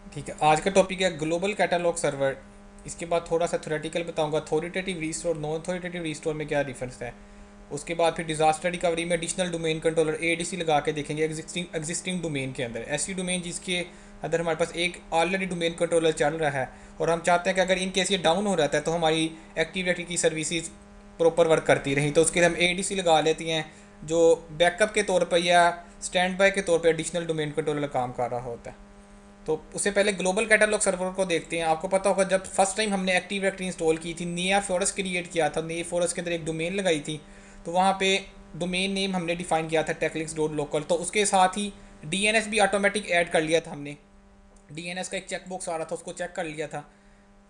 ठीक है, आज का टॉपिक है ग्लोबल कैटलॉग सर्वर। इसके बाद थोड़ा सा थ्योरेटिकल बताऊंगा, authoritative restore non authoritative restore में क्या डिफरेंस है। उसके बाद फिर डिजास्टर रिकवरी में एडिशनल डोमेन कंट्रोलर एडीसी लगा के देखेंगे एग्जिस्टिंग डोमेन के अंदर, ऐसी डोमेन जिसके अंदर हमारे पास एक ऑलरेडी डोमेन कंट्रोलर चल रहा है और हम चाहते हैं कि अगर इन केस ये डाउन हो जाता है तो हमारी एक्टिव डायरेक्टरी की सर्विसेज प्रॉपर वर्क करती रही, तो उसके लिए हम एडीसी लगा लेती हैं जो बैकअप के तौर पर या स्टैंड बाय के तौर पर एडिशनल डोमेन कंट्रोलर काम कर रहा होता है। तो उससे पहले ग्लोबल कैटलॉग सर्वर को देखते हैं। आपको पता होगा जब फर्स्ट टाइम हमने एक्टिव डायरेक्टरी इंस्टॉल की थी, नया फॉरेस्ट क्रिएट किया था, नए फॉरेस्ट के अंदर एक डोमेन लगाई थी, तो वहाँ पे डोमेन नेम हमने डिफाइन किया था techlinks.local। तो उसके साथ ही डीएनएस भी ऑटोमेटिक ऐड कर लिया था हमने। डीएनएस का एक चेक बॉक्स आ रहा था, उसको चेक कर लिया था,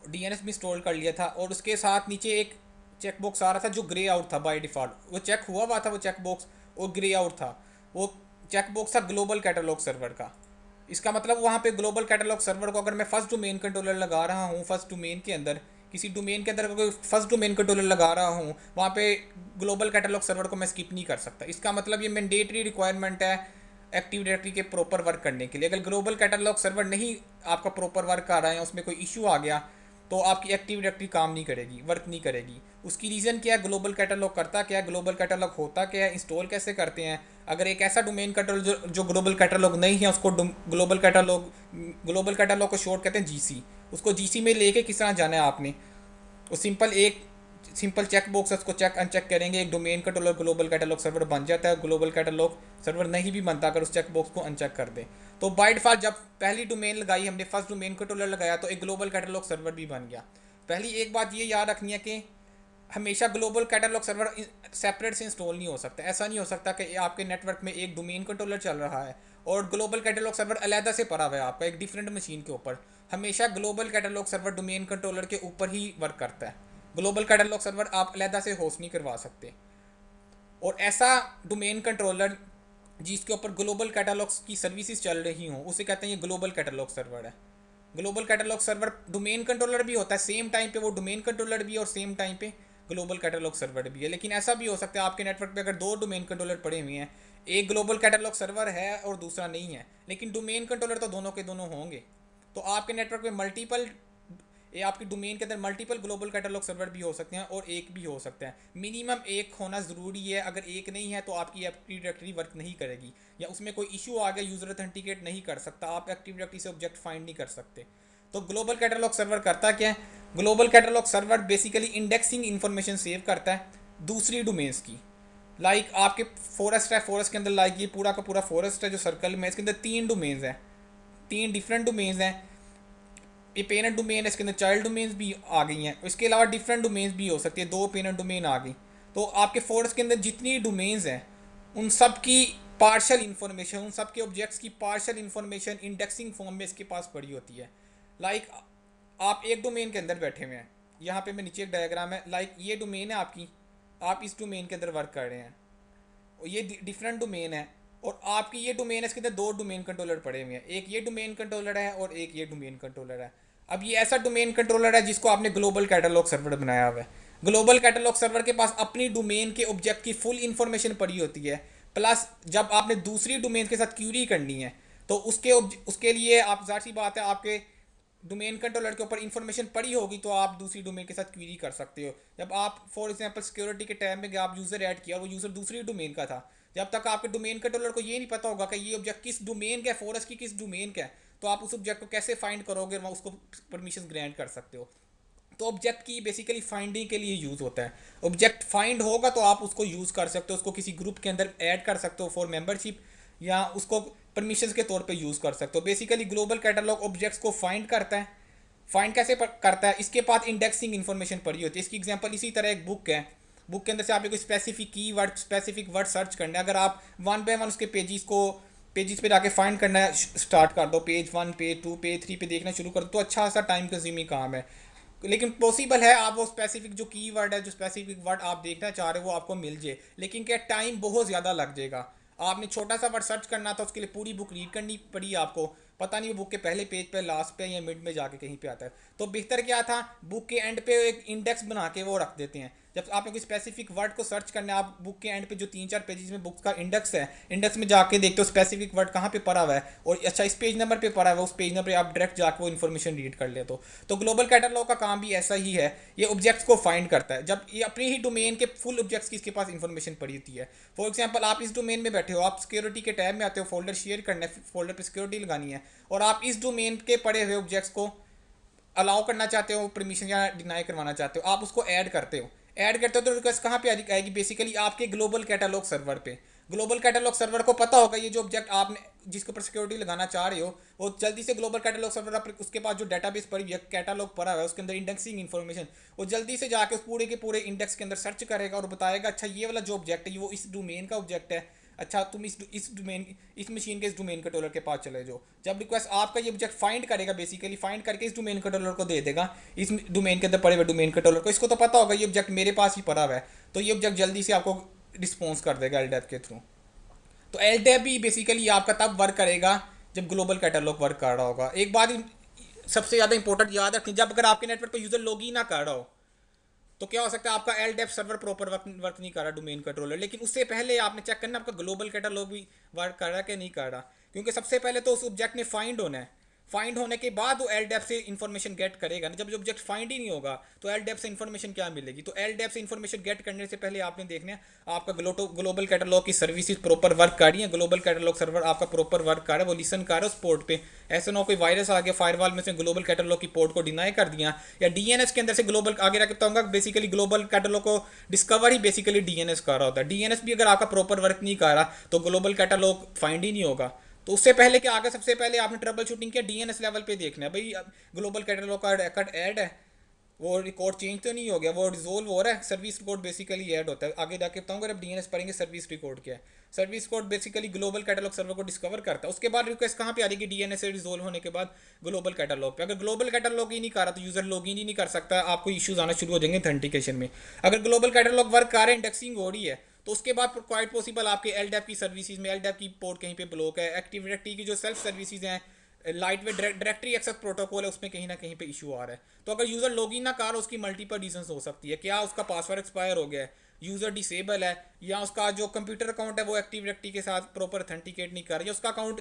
डीएनएस भी इंस्टॉल कर लिया था। और उसके साथ नीचे एक चेक बॉक्स आ रहा था जो ग्रे आउट था बाय डिफ़ॉल्ट, वो चेक हुआ था वो चेक बॉक्स, और ग्रे आउट था। वो चेक बॉक्स था ग्लोबल कैटलॉग सर्वर का। इसका मतलब वहाँ पे ग्लोबल कैटलॉग सर्वर को अगर मैं फर्स्ट डोमेन कंट्रोलर लगा रहा हूँ, फर्स्ट डोमेन के अंदर किसी डोमेन के अंदर कोई फर्स्ट डोमेन कंट्रोलर लगा रहा हूँ, वहाँ पे ग्लोबल कैटलॉग सर्वर को मैं स्किप नहीं कर सकता। इसका मतलब ये मैंडेटरी रिक्वायरमेंट है एक्टिव डायरेक्टरी के प्रॉपर वर्क करने के लिए। अगर ग्लोबल कैटलॉग सर्वर नहीं आपका प्रॉपर वर्क कर रहा है, उसमें कोई इशू आ गया, तो आपकी एक्टिव डायरेक्टरी काम नहीं करेगी, वर्क नहीं करेगी। उसकी रीज़न क्या है, ग्लोबल कैटलॉग करता क्या है, ग्लोबल कैटलॉग होता क्या है, इंस्टॉल कैसे करते हैं। अगर एक ऐसा डोमेन कैटलॉग जो ग्लोबल कैटलॉग नहीं है, उसको ग्लोबल कैटलॉग को शॉर्ट कहते हैं जीसी। उसको जीसी में लेके किस तरह जाना है आपने, वो सिंपल चेक बॉक्स है, उसको चेक अनचेक करेंगे, एक domain controller global catalog server बन जाता है। ग्लोबल कैटलॉग सर्वर नहीं भी बनता अगर उस चेक बॉक्स को अनचेक कर दे। तो बाय डिफॉल्ट जब पहली डोमेन लगाई हमने, फर्स्ट डोमेन कंट्रोलर लगाया, तो एक ग्लोबल कैटलॉग सर्वर भी बन गया। पहली एक बात ये याद रखनी है कि हमेशा ग्लोबल कैटलॉग सर्वर सेपरेट से इंस्टॉल नहीं हो सकता। ऐसा नहीं हो सकता कि आपके नेटवर्क में एक डोमेन कंट्रोलर चल रहा है और ग्लोबल कैटलॉग सर्वर अलहदा से पड़ा हुआ है आपका एक डिफरेंट मशीन के ऊपर। हमेशा global catalog server domain controller के ऊपर ही वर्क करता है। ग्लोबल कैटलॉग सर्वर आप अलहदा से होस्ट नहीं करवा सकते। और ऐसा डोमेन कंट्रोलर जिसके ऊपर ग्लोबल कैटलॉग्स की सर्विसेज चल रही हों, उसे कहते हैं ये ग्लोबल कैटलॉग सर्वर है। Global catalog server domain controller भी होता है, सेम टाइम पे वो डोमेन कंट्रोलर भी है और सेम टाइम पे ग्लोबल कैटलॉग सर्वर भी है। लेकिन ऐसा भी हो सकता है आपके नेटवर्क पे अगर दो डोमेन कंट्रोलर पड़े हुए हैं, एक ग्लोबल कैटलॉग सर्वर है और दूसरा नहीं है, लेकिन डोमेन कंट्रोलर तो दोनों के दोनों होंगे। तो आपके नेटवर्क में मल्टीपल, ये आपकी डोमेन के अंदर मल्टीपल ग्लोबल कैटलॉग सर्वर भी हो सकते हैं और एक भी हो सकता है। मिनिमम एक होना ज़रूरी है, अगर एक नहीं है तो आपकी एक्टिव डायरेक्टरी वर्क नहीं करेगी या उसमें कोई इशू आ गया, यूज़र ऑथेंटिकेट नहीं कर सकता, आप एक्टिव डायरेक्टरी से ऑब्जेक्ट फाइंड नहीं कर सकते। तो ग्लोबल कैटलॉग सर्वर करता क्या है, global catalog server basically indexing information save करता है दूसरी डोमेन्स की। आपके फॉरेस्ट है, फॉरेस्ट के अंदर ये पूरा का पूरा फॉरेस्ट है जो सर्कल में, इसके अंदर तीन डोमेन्स हैं, तीन डिफरेंट डोमेन्स हैं। ये पेरेंट डोमेन है, इसके अंदर चाइल्ड डोमेन्स भी आ गई हैं, इसके अलावा डिफरेंट डोमेन्स भी हो सकती है, दो पेरेंट डोमेन आ गई। तो आपके फॉरेस्ट के अंदर जितनी डोमेन्स हैं उन सब की पार्शल इन्फॉर्मेशन, उन सब के ऑब्जेक्ट्स की पार्शल इन्फॉर्मेशन इंडेक्सिंग फॉर्म में इसके पास पड़ी होती है। लाइक आप एक डोमेन के अंदर बैठे हुए हैं, यहाँ पे मैं नीचे एक डायग्राम है, ये डोमेन है आपकी, आप इस डोमेन के अंदर वर्क कर रहे हैं और ये डिफरेंट डोमेन है। और आपकी ये डोमेन है, इसके अंदर दो डोमेन कंट्रोलर पड़े हुए हैं, एक ये डोमेन कंट्रोलर है और एक ये डोमेन कंट्रोलर है। अब ये ऐसा डोमेन कंट्रोलर है जिसको आपने ग्लोबल कैटलॉग सर्वर बनाया हुआ है। ग्लोबल कैटलॉग सर्वर के पास अपनी डोमेन के ऑब्जेक्ट की फुल इंफॉर्मेशन पड़ी होती है, प्लस जब आपने दूसरी डोमेन के साथ क्यूरी करनी है तो उसके लिए आप जाहिर सी बात है आपके डोमेन कंट्रोलर के ऊपर इंफॉर्मेशन पड़ी होगी, तो आप दूसरी डोमेन के साथ क्वेरी कर सकते हो। जब आप फॉर एग्जांपल सिक्योरिटी के टैब में आप यूज़र ऐड किया और वो यूज़र दूसरी डोमेन का था, जब तक आपके डोमेन कंट्रोलर को ये नहीं पता होगा कि ये ऑब्जेक्ट किस डोमेन का है, फॉरेस्ट की किस डोमेन का है, तो आप उस ऑब्जेक्ट को कैसे फाइंड करोगे, वहाँ उसको परमिशन ग्रांट कर सकते हो। तो ऑब्जेक्ट की बेसिकली फाइंडिंग के लिए यूज़ होता है। ऑब्जेक्ट फाइंड होगा तो आप उसको यूज़ कर सकते हो, उसको किसी ग्रुप के अंदर ऐड कर सकते हो फॉर मेंबरशिप, या उसको परमिशंस के तौर पे यूज़ कर सकते हो। बेसिकली ग्लोबल कैटलॉग ऑब्जेक्ट्स को फाइंड करता है। फाइंड कैसे करता है, इसके पास इंडेक्सिंग इन्फॉर्मेशन पड़ी होती है। इसकी एग्जांपल इसी तरह एक बुक है, बुक के अंदर से आपको कोई स्पेसिफिक की वर्ड, स्पेसिफिक वर्ड सर्च करना है, अगर आप वन बाय वन उसके पेजेस पे जाके फाइंड करना है, स्टार्ट कर दो page one, page two, page three पे देखना शुरू कर दो, तो अच्छा सा टाइम कंज्यूमिंग काम है। लेकिन पॉसिबल है आप वो स्पेसिफिक जो कीवर्ड है, जो स्पेसिफिक वर्ड आप देखना चाह रहे हो वो आपको मिल जाए, लेकिन क्या टाइम बहुत ज़्यादा लग जाएगा। आपने छोटा सा वर्ड सर्च करना था, उसके लिए पूरी बुक रीड करनी पड़ी आपको, पता नहीं वो बुक के पहले पेज पे, लास्ट पे या मिड में जाके कहीं पे आता है। तो बेहतर क्या था, बुक के एंड पे एक इंडेक्स बना के वो रख देते हैं। जब आपने कोई स्पेसिफिक वर्ड को सर्च करना है, आप बुक के एंड पे जो 3-4 पेजेस में बुक्स का इंडेक्स है, इंडेक्स में जाके देखते हो स्पेसिफिक वर्ड कहाँ पे पड़ा हुआ है और अच्छा इस पेज नंबर पे पड़ा हुआ है, उस पेज नंबर पे आप डायरेक्ट जाके वो इन्फॉर्मेशन रीड कर ले। तो ग्लोबल कैटलॉग का काम भी ऐसा ही है, ये ऑब्जेक्ट्स को फाइंड करता है। जब ये अपनी ही डोमेन के फुल ऑब्जेक्ट्स की इसके पास इन्फॉर्मेशन पड़ी होती है। फॉर एग्जाम्पल आप इस डोमेन में बैठे हो, आप सिक्योरिटी के टैब में आते हो, फोल्डर शेयर करना है, फोल्डर पे सिक्योरिटी लगानी है, और आप इस डोमेन के पड़े हुए ऑब्जेक्ट्स को अलाउ करना चाहते हो, परमिशन या डिनाई करवाना चाहते हो, आप उसको ऐड करते हो। ऐड करते हो तो रिक्वेस्ट कहाँ पे आएगी? बेसिकली आपके ग्लोबल कैटलॉग सर्वर पे। ग्लोबल कैटलॉग सर्वर को पता होगा ये जो ऑब्जेक्ट आपने जिसके ऊपर सिक्योरिटी लगाना चाह रहे हो, वो जल्दी से ग्लोबल कैटलॉग सर्वर उसके पास जो डेटाबेस पड़ी है, कैटलॉग पड़ा हुआ है, उसके अंदर इंडेक्सिंग इन्फॉर्मेशन, वो जल्दी से जाके उस पूरे के पूरे इंडेक्स के अंदर सर्च करेगा और बताएगा अच्छा ये वाला जो ऑब्जेक्ट है वो इस डोमेन का ऑब्जेक्ट है, अच्छा तुम इस डोमेन इस मशीन के इस डोमेन कंट्रोलर के पास चले जाओ। जब रिक्वेस्ट आपका ये ऑब्जेक्ट फाइंड करेगा, बेसिकली फाइंड करके इस डोमेन कंट्रोलर को दे देगा, इस डोमेन के अंदर पड़े हुए डोमेन कंट्रोलर को। इसको तो पता होगा ये ऑब्जेक्ट मेरे पास ही पड़ा हुआ है, तो ये ऑब्जेक्ट जल्दी से आपको रिस्पॉन्स कर देगा एलडैप के थ्रू। तो एलडैप भी बेसिकली आपका तब वर्क करेगा जब ग्लोबल कैटलॉग वर्क कर रहा होगा। एक बात सबसे ज़्यादा इंपॉर्टेंट याद रखनी, जब अगर आपके नेटवर्क पर यूज़र लॉग इन ना कर रहा हो तो क्या हो सकता है आपका एलडेप सर्वर प्रॉपर वर्क नहीं कर रहा, डोमेन कंट्रोलर। लेकिन उससे पहले आपने चेक करना आपका ग्लोबल कैटलॉग भी वर्क कर रहा है कि नहीं कर रहा, क्योंकि सबसे पहले तो उस ऑब्जेक्ट ने फाइंड होना है। फाइंड होने के बाद वो एलडेप से इन्फॉर्मेशन गेट करेगा ना। जब जो ऑब्जेक्ट फाइंड ही नहीं होगा तो एलडेप से इन्फॉर्मेशन क्या मिलेगी? तो एलडेप से इन्फॉर्मेशन गेट करने से पहले आपने देखना है आपका ग्लोबल कैटलॉग की सर्विसेज प्रॉपर वर्क कर रही है, ग्लोबल कैटलॉग सर्वर आपका प्रॉपर वर्क कर रहा है, वो लिसन कर रहा है उस पोर्ट पे। ऐसा ना हो कोई वायरस आ गया फायरवॉल में से ग्लोबल कैटलॉग की पोर्ट को डिनाई कर दिया, या डीएनएस के अंदर से ग्लोबल आगे रख बताऊंगा बेसिकली ग्लोबल कैटलॉग को डिस्कवर ही बेसिकली डीएनएस कर रहा होता है। डीएनएस भी अगर आपका प्रॉपर वर्क नहीं कर रहा तो ग्लोबल कैटलॉग फाइंड ही नहीं होगा। तो उससे पहले क्या आगे सबसे पहले आपने ट्रबल शूटिंग किया, डीएनएस लेवल पे देखना है भाई ग्लोबल कैटलॉग का रिकॉर्ड ऐड है, वो रिकॉर्ड चेंज तो नहीं हो गया, वो रिजोल्व हो रहा है। सर्विस रिकॉर्ड बेसिकली ऐड होता है, आगे जाके बताऊंगा जब डीएनएस पढ़ेंगे सर्विस रिकॉर्ड क्या है। Service code basically global catalog server को डिस्कवर करता है। उसके बाद रिक्वेस्ट कहाँ पे आ जाएगी? डीएनएस से रिजोल्व होने के बाद ग्लोबल कैटलॉग पे। अगर ग्लोबल कैटलॉग ही नहीं कर रहा तो यूजर लॉग इन ही नहीं कर सकता, आपको इश्यूज आना शुरू हो जाएंगे ऑथेंटिकेशन में। अगर ग्लोबल कैटलॉग वर्क कर रहा है, इंडेक्सिंग हो रही है, तो उसके बाद क्वाइट पॉसिबल आपके एलडैप की सर्विसेज में एलडैप की पोर्ट कहीं पे ब्लॉक है, एक्टिव डायरेक्टरी की जो सेल्फ सर्विसेज हैं, lightweight directory access protocol है, उसमें कहीं ना कहीं पे इशू आ रहा है। तो अगर यूजर लॉगिन ना कर, उसकी मल्टीपल रीजंस हो सकती है। क्या उसका पासवर्ड एक्सपायर हो गया है, यूजर डिसेबल है, या उसका जो कंप्यूटर अकाउंट है वो एक्टिव डायरेक्टरी के साथ प्रॉपर ऑथेंटिकेट नहीं कर रहा, या उसका अकाउंट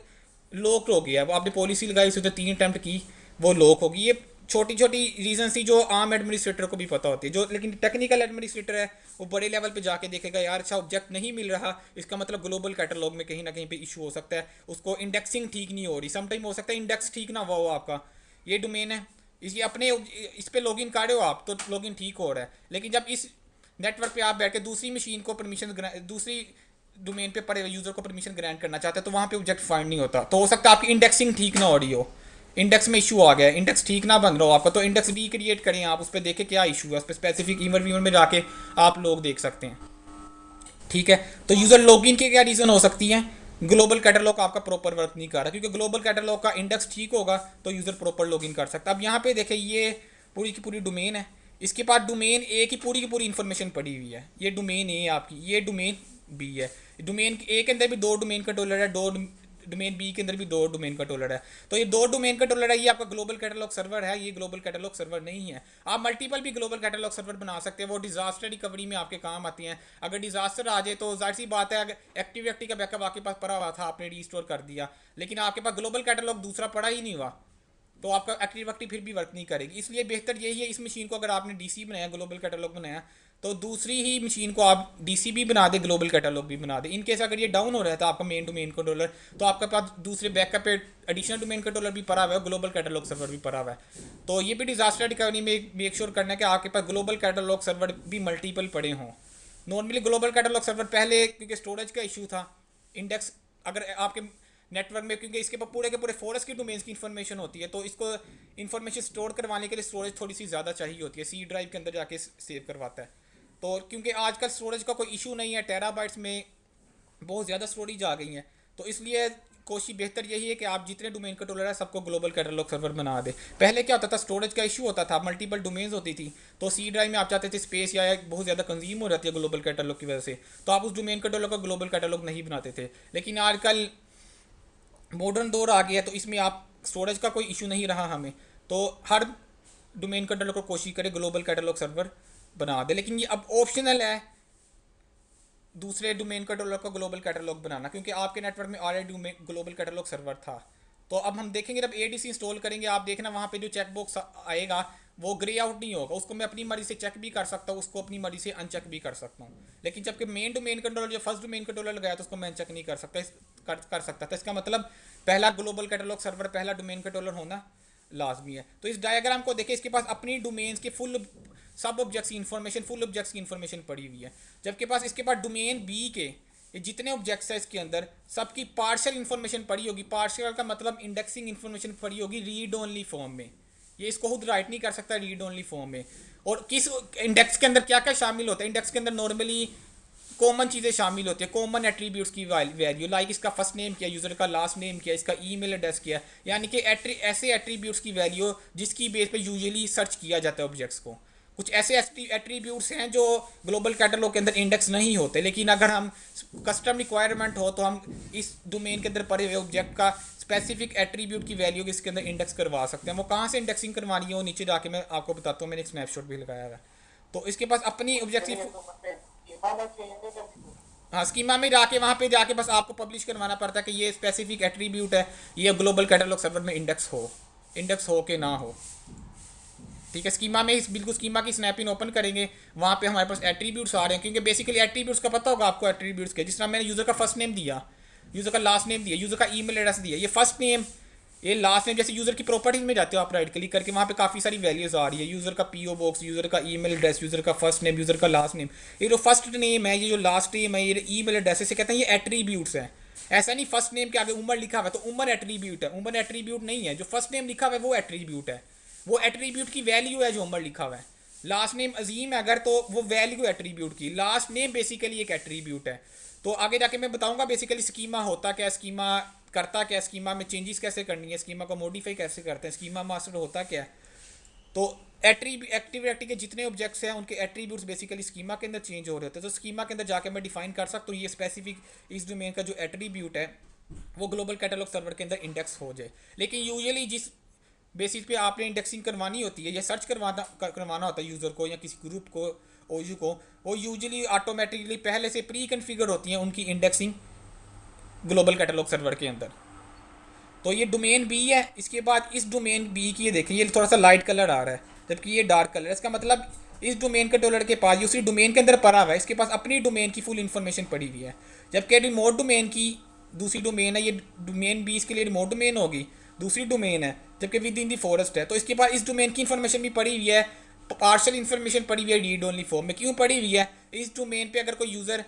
लॉक हो गया है, वो आपने पॉलिसी लगाई उसने 3 अटैम्प्ट की, वो लॉक होगी। ये छोटी छोटी रीजन थी जो आम एडमिनिस्ट्रेटर को भी पता होती है। जो लेकिन टेक्निकल एडमिनिस्ट्रेटर है वो बड़े लेवल पे जाके देखेगा यार अच्छा ऑब्जेक्ट नहीं मिल रहा, इसका मतलब ग्लोबल कैटलॉग में कहीं ना कहीं पे इशू हो सकता है, उसको इंडेक्सिंग ठीक नहीं हो रही। समटाइम हो सकता है इंडेक्स ठीक ना हुआ हो, आपका ये डोमेन है, इसी अपने इस पे लॉगिन कर रहे हो आप तो लॉगिन ठीक हो रहा है, लेकिन जब इस नेटवर्क पे आप बैठ के दूसरी मशीन को परमिशन, दूसरी डोमेन पे पड़े यूजर को परमिशन ग्रांट करना चाहते हैं तो वहाँ पे ऑब्जेक्ट फाइंड नहीं होता। तो हो सकता है आपकी इंडेक्सिंग ठीक ना हो रही हो, इंडेक्स में इशू आ गया है, इंडेक्स ठीक ना बन रहा हो आपका, तो इंडेक्स रिक्रिएट करें आप, उस पर देखें क्या इशू है, उस पर स्पेसिफिक ईमेल वीमेल में जाके आप लोग देख सकते हैं। ठीक है, तो यूजर लॉगिन के क्या रीजन हो सकती है? ग्लोबल कैटलॉग आपका प्रॉपर वर्क नहीं कर रहा, क्योंकि ग्लोबल कैटलॉग का इंडेक्स ठीक होगा तो यूजर प्रॉपर लॉगिन कर सकता है। अब यहाँ पे देखें ये पूरी की पूरी डोमेन है, इसके पास डोमेन ए की पूरी इन्फॉर्मेशन पड़ी हुई है। ये डोमेन ए आपकी, ये डोमेन बी है। डोमेन ए के अंदर भी 2 डोमेन कंट्रोलर है, 2 डोमेन बी के अंदर भी 2 डोमेन कंट्रोलर है। तो ये 2 डोमेन कंट्रोलर है, ये आपका ग्लोबल कैटलॉग सर्वर है, ये ग्लोबल कैटलॉग सर्वर नहीं है। आप मल्टीपल भी ग्लोबल कैटलॉग सर्वर बना सकते हैं, वो डिजास्टर रिकवरी में आपके काम आती हैं। अगर डिजास्टर आ जाए तो जाहिर सी बात है, अगर एक्टिव एक्टिव का बैकअप आपके पास पड़ा हुआ था, आपने रीस्टोर कर दिया, लेकिन आपके पास ग्लोबल कैटलॉग दूसरा पड़ा ही नहीं हुआ, तो आपका एक्टिव एक्टिव फिर भी वर्क नहीं करेगी। इसलिए बेहतर यही है, इस मशीन को अगर आपने डीसी बनाया, ग्लोबल कैटलॉग बनाया, तो दूसरी ही मशीन को आप डीसी भी बना दे, ग्लोबल कैटलॉग भी बना दे। इनकेस अगर ये डाउन हो रहा था आपका मेन डोमेन कंट्रोलर, तो आपके पास दूसरे बैकअप पे एडिशनल डोमेन कंट्रोलर भी पड़ा हुआ है, ग्लोबल कैटलॉग सर्वर भी पड़ा हुआ है। तो ये भी डिजास्टर रिकवरी में मेक श्योर करना है कि आपके पास ग्लोबल कैटलॉग सर्वर भी मल्टीपल पड़े हों। नॉर्मली ग्लोबल कैटलॉग सर्वर पहले क्योंकि स्टोरेज का इशू था, इंडेक्स अगर आपके नेटवर्क में, क्योंकि इसके पूरे के पूरे फॉरेस्ट की डोमेन्स की इन्फॉर्मेशन होती है, तो इसको इन्फॉर्मेशन स्टोर करवाने के लिए स्टोरेज थोड़ी सी ज़्यादा चाहिए होती है, सी ड्राइव के अंदर जाके सेव करवाता है। तो क्योंकि आजकल स्टोरेज का कोई इशू नहीं है, टेराबाइट्स में बहुत ज़्यादा स्टोरेज आ गई हैं, तो इसलिए कोशिश बेहतर यही है कि आप जितने डोमेन कंट्रोलर है सबको ग्लोबल कैटलॉग सर्वर बना दे। पहले क्या होता था, स्टोरेज का इशू होता था, मल्टीपल डोमेन्स होती थी, तो सी ड्राइव में आप चाहते थे स्पेस या बहुत ज़्यादा कंज्यूम हो जाती है ग्लोबल कैटलॉग की वजह से, तो आप उस डोमेन कंट्रोलर का ग्लोबल कैटलॉग नहीं बनाते थे। लेकिन आजकल मॉडर्न दौर आ गया है, तो इसमें आप स्टोरेज का कोई इशू नहीं रहा हमें, तो हर डोमेन कंट्रोलर को कोशिश करें ग्लोबल कैटलॉग सर्वर बना दे, लेकिन ये अब ऑप्शनल है दूसरे डोमेन कंट्रोलर को ग्लोबल कैटलॉग बनाना, क्योंकि आपके नेटवर्क में ऑलरेडी ग्लोबल कैटलॉग सर्वर था। तो अब हम देखेंगे जब एडीसी इंस्टॉल करेंगे, आप देखना वहाँ पे जो चेक बॉक्स आएगा वो ग्रे आउट नहीं होगा, उसको मैं अपनी मर्जी से चेक भी कर सकता हूँ, उसको अपनी मर्जी से अनचेक भी कर सकता हूँ। लेकिन जबकि मेन डोमेन कंट्रोलर जो फर्स्ट डोमेन कंट्रोलर लगाया तो उसको मैं अनचेक नहीं कर सकता, कर सकता था। इसका मतलब पहला ग्लोबल कैटलॉग सर्वर, पहला डोमेन कंट्रोलर होना लाजमी है। तो इस डायग्राम को देखिए, इसके पास अपनी डोमेन्स के फुल सब ऑब्जेक्ट्स की इन्फॉर्मेशन, फुल ऑब्जेक्ट्स की इन्फॉर्मेशन पड़ी हुई है। जबकि पास इसके पास डोमेन बी के ये जितने ऑब्जेक्ट्स है इसके अंदर सबकी पार्शियल इन्फॉर्मेशन पड़ी होगी। पार्शियल का मतलब इंडेक्सिंग इन्फॉर्मेशन पड़ी होगी रीड ओनली फॉर्म में। ये इसको खुद राइट नहीं कर सकता रीड ओनली फॉर्म में। और किस इंडेक्स के अंदर क्या क्या शामिल होता है, इंडेक्स के अंदर नॉर्मली कॉमन चीज़ें शामिल होती है, कॉमन एट्रीब्यूट्स की वैल्यू, लाइक इसका फर्स्ट नेम क्या, यूज़र का लास्ट नेम क्या, इसका ईमेल एड्रेस क्या, यानी कि ऐसे एट्रीब्यूट्स की वैल्यू जिसकी बेस पे यूजुअली सर्च किया जाता है ऑब्जेक्ट्स को। कुछ ऐसे एट्रीब्यूट्स हैं जो ग्लोबल कैटलॉग के अंदर इंडेक्स नहीं होते, लेकिन अगर हम कस्टम रिक्वायरमेंट हो तो हम इस डोमेन के अंदर पड़े हुए ऑब्जेक्ट का स्पेसिफिक एट्रीब्यूट की वैल्यू इसके अंदर इंडेक्स करवा सकते हैं। वो कहाँ से इंडेक्सिंग करवानी है वो नीचे जाके मैं आपको बताता हूँ, मैंने एक स्नैपशॉट भी लगाया है। तो इसके पास अपनी ऑब्जेक्ट की, हाँ स्कीमा में जाके वहाँ पे जाके बस आपको पब्लिश करवाना पड़ता है कि ये स्पेसिफिक एट्रीब्यूट है, ये ग्लोबल कैटलॉग सर्वर में इंडेक्स हो कि ना हो। ठीक है, स्कीमा में इस बिल्कुल स्कीमा की स्नैपिंग ओपन करेंगे, वहाँ पे हमारे पास एट्रीब्यूट्स आ रहे हैं, क्योंकि बेसिकली एट्रीब्यूट्स का पता होगा आपको एट्रीब्यूट्स के, जिस तरह मैंने यूज़र का फर्स्ट नेम दिया, यूज़र का लास्ट नेम दिया, यूज़र का ईमेल एड्रेस दिया, ये फर्स्ट नेम ये लास्ट नेम। जैसे यूज़र की प्रॉपर्टीज में जाते हो आप राइट क्लिक करके, वहाँ पे काफ़ी सारी वैल्यूज़ आ रही है, यूज़र का पीओ बॉक्स, यूज़र का ईमेल एड्रेस, यूज़र का फर्स्ट नेम, यूज़र का लास्ट नेम। ये जो फर्स्ट नेम है, ये जो लास्ट नेम है, ये ईमेल एड्रेस, इसे कहते हैं ये एट्रीब्यूट्स है। ऐसा नहीं फर्स्ट नेम के आगे उमर लिखा हुआ है तो उमर एट्रीब्यूट है, उमर एट्रीब्यूट नहीं है। जो फर्स्ट नेम लिखा हुआ है वो एट्रीब्यूट है, वो एट्रीब्यूट की वैल्यू है जो उमर लिखा हुआ है। लास्ट नेम अजीम है अगर, तो वो वैल्यू एट्रीब्यूट की, लास्ट नेम बेसिकली एक एट्रीब्यूट है। तो आगे जाके मैं बताऊंगा बेसिकली स्कीमा होता क्या, स्कीमा करता क्या, स्कीमा में चेंजेस कैसे करनी है, स्कीमा को मॉडिफाई कैसे करते हैं, स्कीमा मास्टर होता क्या है। तो एक्टिव डायरेक्टरी के जितने ऑब्जेक्ट्स हैं उनके एट्रीब्यूट्स बेसिकली स्कीमा के अंदर चेंज हो रहे होते हैं। तो स्कीमा के अंदर जाके मैं डिफाइन कर सकता हूँ ये स्पेसिफिक इस डोमेन का जो एट्रीब्यूट है वो ग्लोबल कैटलॉग सर्वर के अंदर इंडेक्स हो जाए। लेकिन यूजुअली जिस बेसिस पे आपने इंडेक्सिंग करवानी होती है या सर्च करवाना होता है यूज़र को या किसी ग्रुप को, ओयू को, वो यूजुअली ऑटोमेटिकली पहले से प्री कन्फिगर होती हैं उनकी इंडेक्सिंग ग्लोबल कैटलॉग सर्वर के अंदर। तो ये डोमेन बी है, इसके बाद इस डोमेन बी की ये देखें, ये थोड़ा सा लाइट कलर आ रहा है जबकि ये डार्क कलर है। इसका मतलब इस डोमेन कंट्रोलर के पास उसी डोमेन के अंदर पड़ा हुआ है, इसके पास अपनी डोमेन की फुल इन्फॉर्मेशन पड़ी हुई है। जबकि रिमोट डोमेन की दूसरी डोमेन है, ये डोमेन बी इसके लिए रिमोट डोमेन होगी, दूसरी डोमेन है, जबकि विद इन दी फॉरेस्ट है। तो इसके पास इस डोमेन की इन्फॉर्मेशन भी पड़ी हुई है, पार्शियल इन्फॉर्मेशन पड़ी हुई है रीड ओनली फॉर्म में। क्यों पड़ी हुई है, इस डोमेन पे अगर कोई यूज़र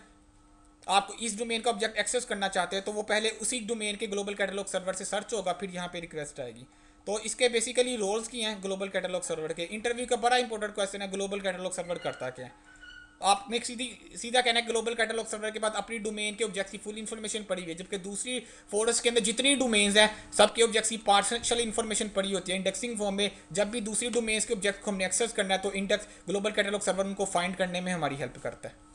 आप इस डोमेन का ऑब्जेक्ट एक्सेस करना चाहते हैं तो वो पहले उसी डोमेन के ग्लोबल कैटलॉग सर्वर से सर्च होगा, फिर यहाँ पे रिक्वेस्ट आएगी। तो इसके बेसिकली रोल्स की हैं ग्लोबल कैटलॉग सर्वर के। इंटरव्यू का बड़ा इंपॉर्टेंट क्वेश्चन है, ग्लोबल कैटलॉग सर्वर करता क्या है। आपने सीधा कहना है ग्लोबल कैटलॉग सर्वर के बाद अपनी डोमेन के ऑब्जेक्ट्स की फुल इन्फॉर्मेशन पड़ी हुई है, जबकि दूसरी फोरस के अंदर जितनी डोमेन्स हैं सबके ऑब्जेक्ट्स की पार्शियल इन्फॉर्मेशन पड़ी होती है इंडेक्सिंग फॉर्म में। जब भी दूसरी डोमेन्स के ऑब्जेक्ट को हमने एक्सेस करना है तो इंडेक्स ग्लोबल कैटलॉग सर्वर उनको फाइंड करने में हमारी हेल्प करता है।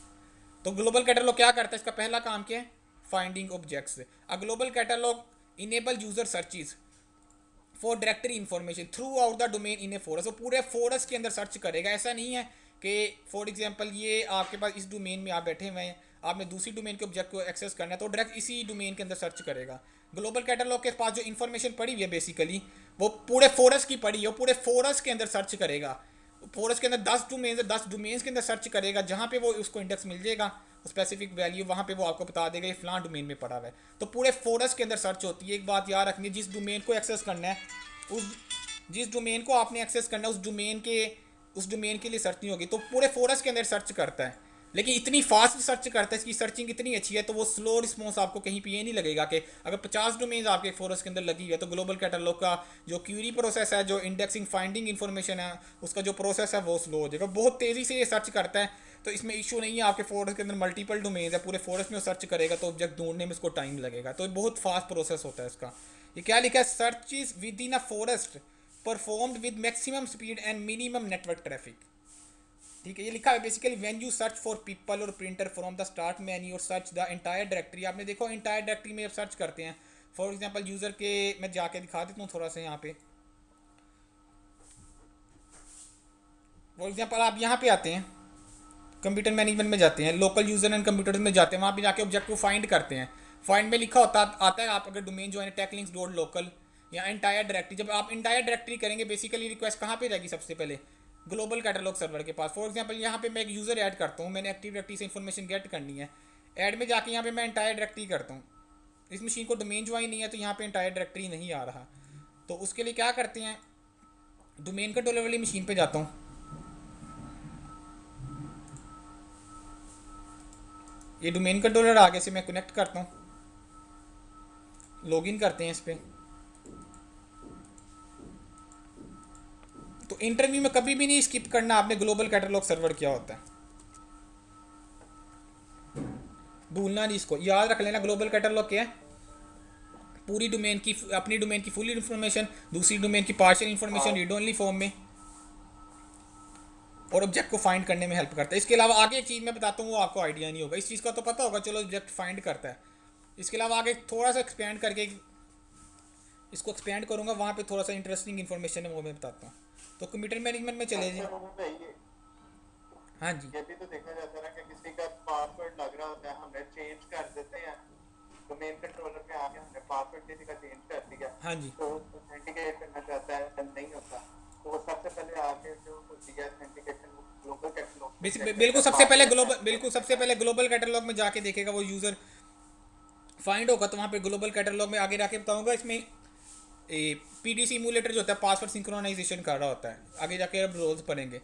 तो ग्लोबल कैटलॉग क्या करता है, इसका पहला काम क्या है, finding objects. A global catalogue enable user searches for directory information through out the domain in A forces. वो पूरे फोरस के अंदर सर्च करेगा। ऐसा नहीं है कि फॉर एग्जांपल ये आपके पास इस डोमेन में आप बैठे हुए हैं, आपने दूसरी डोमेन के ऑब्जेक्ट को एक्सेस करना है तो डायरेक्ट इसी डोमेन के अंदर सर्च करेगा। ग्लोबल कैटलॉग के पास जो इन्फॉर्मेशन पड़ी हुई है बेसिकली वो पूरे फोरस की पड़ी है, वो पूरे फोरस के अंदर सर्च करेगा। फोरस के अंदर 10 डोमेन्स के अंदर सर्च करेगा, जहाँ पे वो उसको इंडेक्स मिल जाएगा स्पेसिफिक वैल्यू, वहाँ पे वो आपको बता देगा ये फलां डोमेन में पड़ा हुआ है। तो पूरे फोरस के अंदर सर्च होती है। एक बात याद रखनी है, जिस डोमेन को एक्सेस करना है उस जिस डोमेन को आपने एक्सेस करना है उस डोमेन के लिए सर्च नहीं होगी, तो पूरे फोरस के अंदर सर्च करता है। लेकिन इतनी फास्ट सर्च करता है, इसकी सर्चिंग इतनी अच्छी है तो वो स्लो रिस्पॉन्स आपको कहीं पे ये नहीं लगेगा कि अगर 50 डोमेन्स आपके फोरस के अंदर लगी है तो ग्लोबल कैटलॉग का जो क्यूरी प्रोसेस है, जो इंडेक्सिंग फाइंडिंग इन्फॉर्मेशन है, उसका जो प्रोसेस है वो स्लो हो जाएगा। बहुत तेज़ी से ये सर्च करता है, तो इसमें इशू नहीं है। आपके फोरस के अंदर मल्टीपल डोमेन्स है, पूरे फोरस में सर्च करेगा तो ऑब्जेक्ट ढूंढने में इसको टाइम लगेगा। तो बहुत फास्ट प्रोसेस होता है इसका। ये क्या लिखा है, search is within a forest performed with maximum speed and minimum network traffic. ठीक है, ये लिखा है basically when you search for people or printer from the start menu और सर्च द एंटायर डायरेक्टरी। आपने देखो एंटायर डायरेक्टरी में आप सर्च करते हैं, फॉर एग्जांपल यूज़र के, मैं जाके दिखा देता हूँ थोड़ा सा यहाँ पे। फॉर एग्जांपल आप यहाँ पे आते हैं, कंप्यूटर मैनेजमेंट में जाते हैं, लोकल यूज़र एंड कंप्यूटर में जाते हैं, वहाँ पे जाके ऑब्जेक्ट को फाइंड करते हैं। फाइंड में लिखा होता आता है आप अगर डोमेन जो है टेक लिंक्स डॉट लोकल या इंटायर डायरेक्टरी, जब आप इंटायर डायरेक्टरी करेंगे बेसिकली रिक्वेस्ट कहाँ पे जाएगी सबसे पहले ग्लोबल कैटलॉग सर्वर के पास। फॉर एग्जांपल यहाँ पे मैं एक यूज़र ऐड करता हूँ, मैंने एक्टिव डायरेक्टरी से इन्फॉर्मेशन गेट करनी है, ऐड में जाके यहाँ पे मैं इंटायर डायरेक्टरी करता हूँ। इस मशीन को डोमेन ज्वाइन नहीं है तो यहाँ पे इंटायर डायरेक्टरी नहीं आ रहा, तो उसके लिए क्या करते हैं, डोमेन कंट्रोलर वाली मशीन पे जाता हूँ, ये डोमेन कंट्रोलर आगे से मैं कनेक्ट करता हूँ, लॉगिन करते हैं इस पर। तो इंटरव्यू में कभी भी नहीं स्किप करना आपने ग्लोबल कैटलॉग सर्वर क्या होता है, भूलना नहीं, इसको याद रख लेना। ग्लोबल कैटलॉग क्या है, पूरी डोमेन की, अपनी डोमेन की फुल इन्फॉर्मेशन, दूसरी डोमेन की partial information read only form में, और ऑब्जेक्ट को फाइंड करने में हेल्प करता है। इसके अलावा आगे एक चीज़ मैं बताता हूँ वो आपको आइडिया नहीं होगा, इस चीज़ का तो पता होगा चलो ऑब्जेक्ट फाइंड करता है। इसके अलावा आगे थोड़ा सा एक्सपेंड करके इसको एक्सपेंड करूँगा, वहाँ पे थोड़ा सा इंटरेस्टिंग इन्फॉर्मेशन है वो मैं बताता हूँ। तो कंप्यूटर मैनेजमेंट में चले जाए। हाँ जी, ये भी तो देखा जाता है ना कि किसी का पासवर्ड लग रहा होता है, हमने चेंज कर देते हैं डोमेन कंट्रोलर में आके, हमने पासवर्ड किसी का चेंज कर दिया, हाँ जी, तो ऑथेंटिकेट करना चाहता है, नहीं होता, तो वो सबसे पहले आके जो होती है ऑथेंटिकेशन ग्लोबल कैटलॉग में चेक करता बिल्कुल है सबसे पहले पासवर्ड ग्लोबल, मैच बिल्कुल होता सबसे है। पहले ग्लोबल कैटलॉग में जाके देखेगा वो यूज़र फाइंड होगा, तो वहाँ पे ग्लोबल कैटलॉग में आगे जाके बताऊँगा इसमें पी डी इमूलेटर जो होता है पासवर्ड सिंक्रोनाइजेशन कर रहा होता है, आगे जाके अब रोल्स पढ़ेंगे।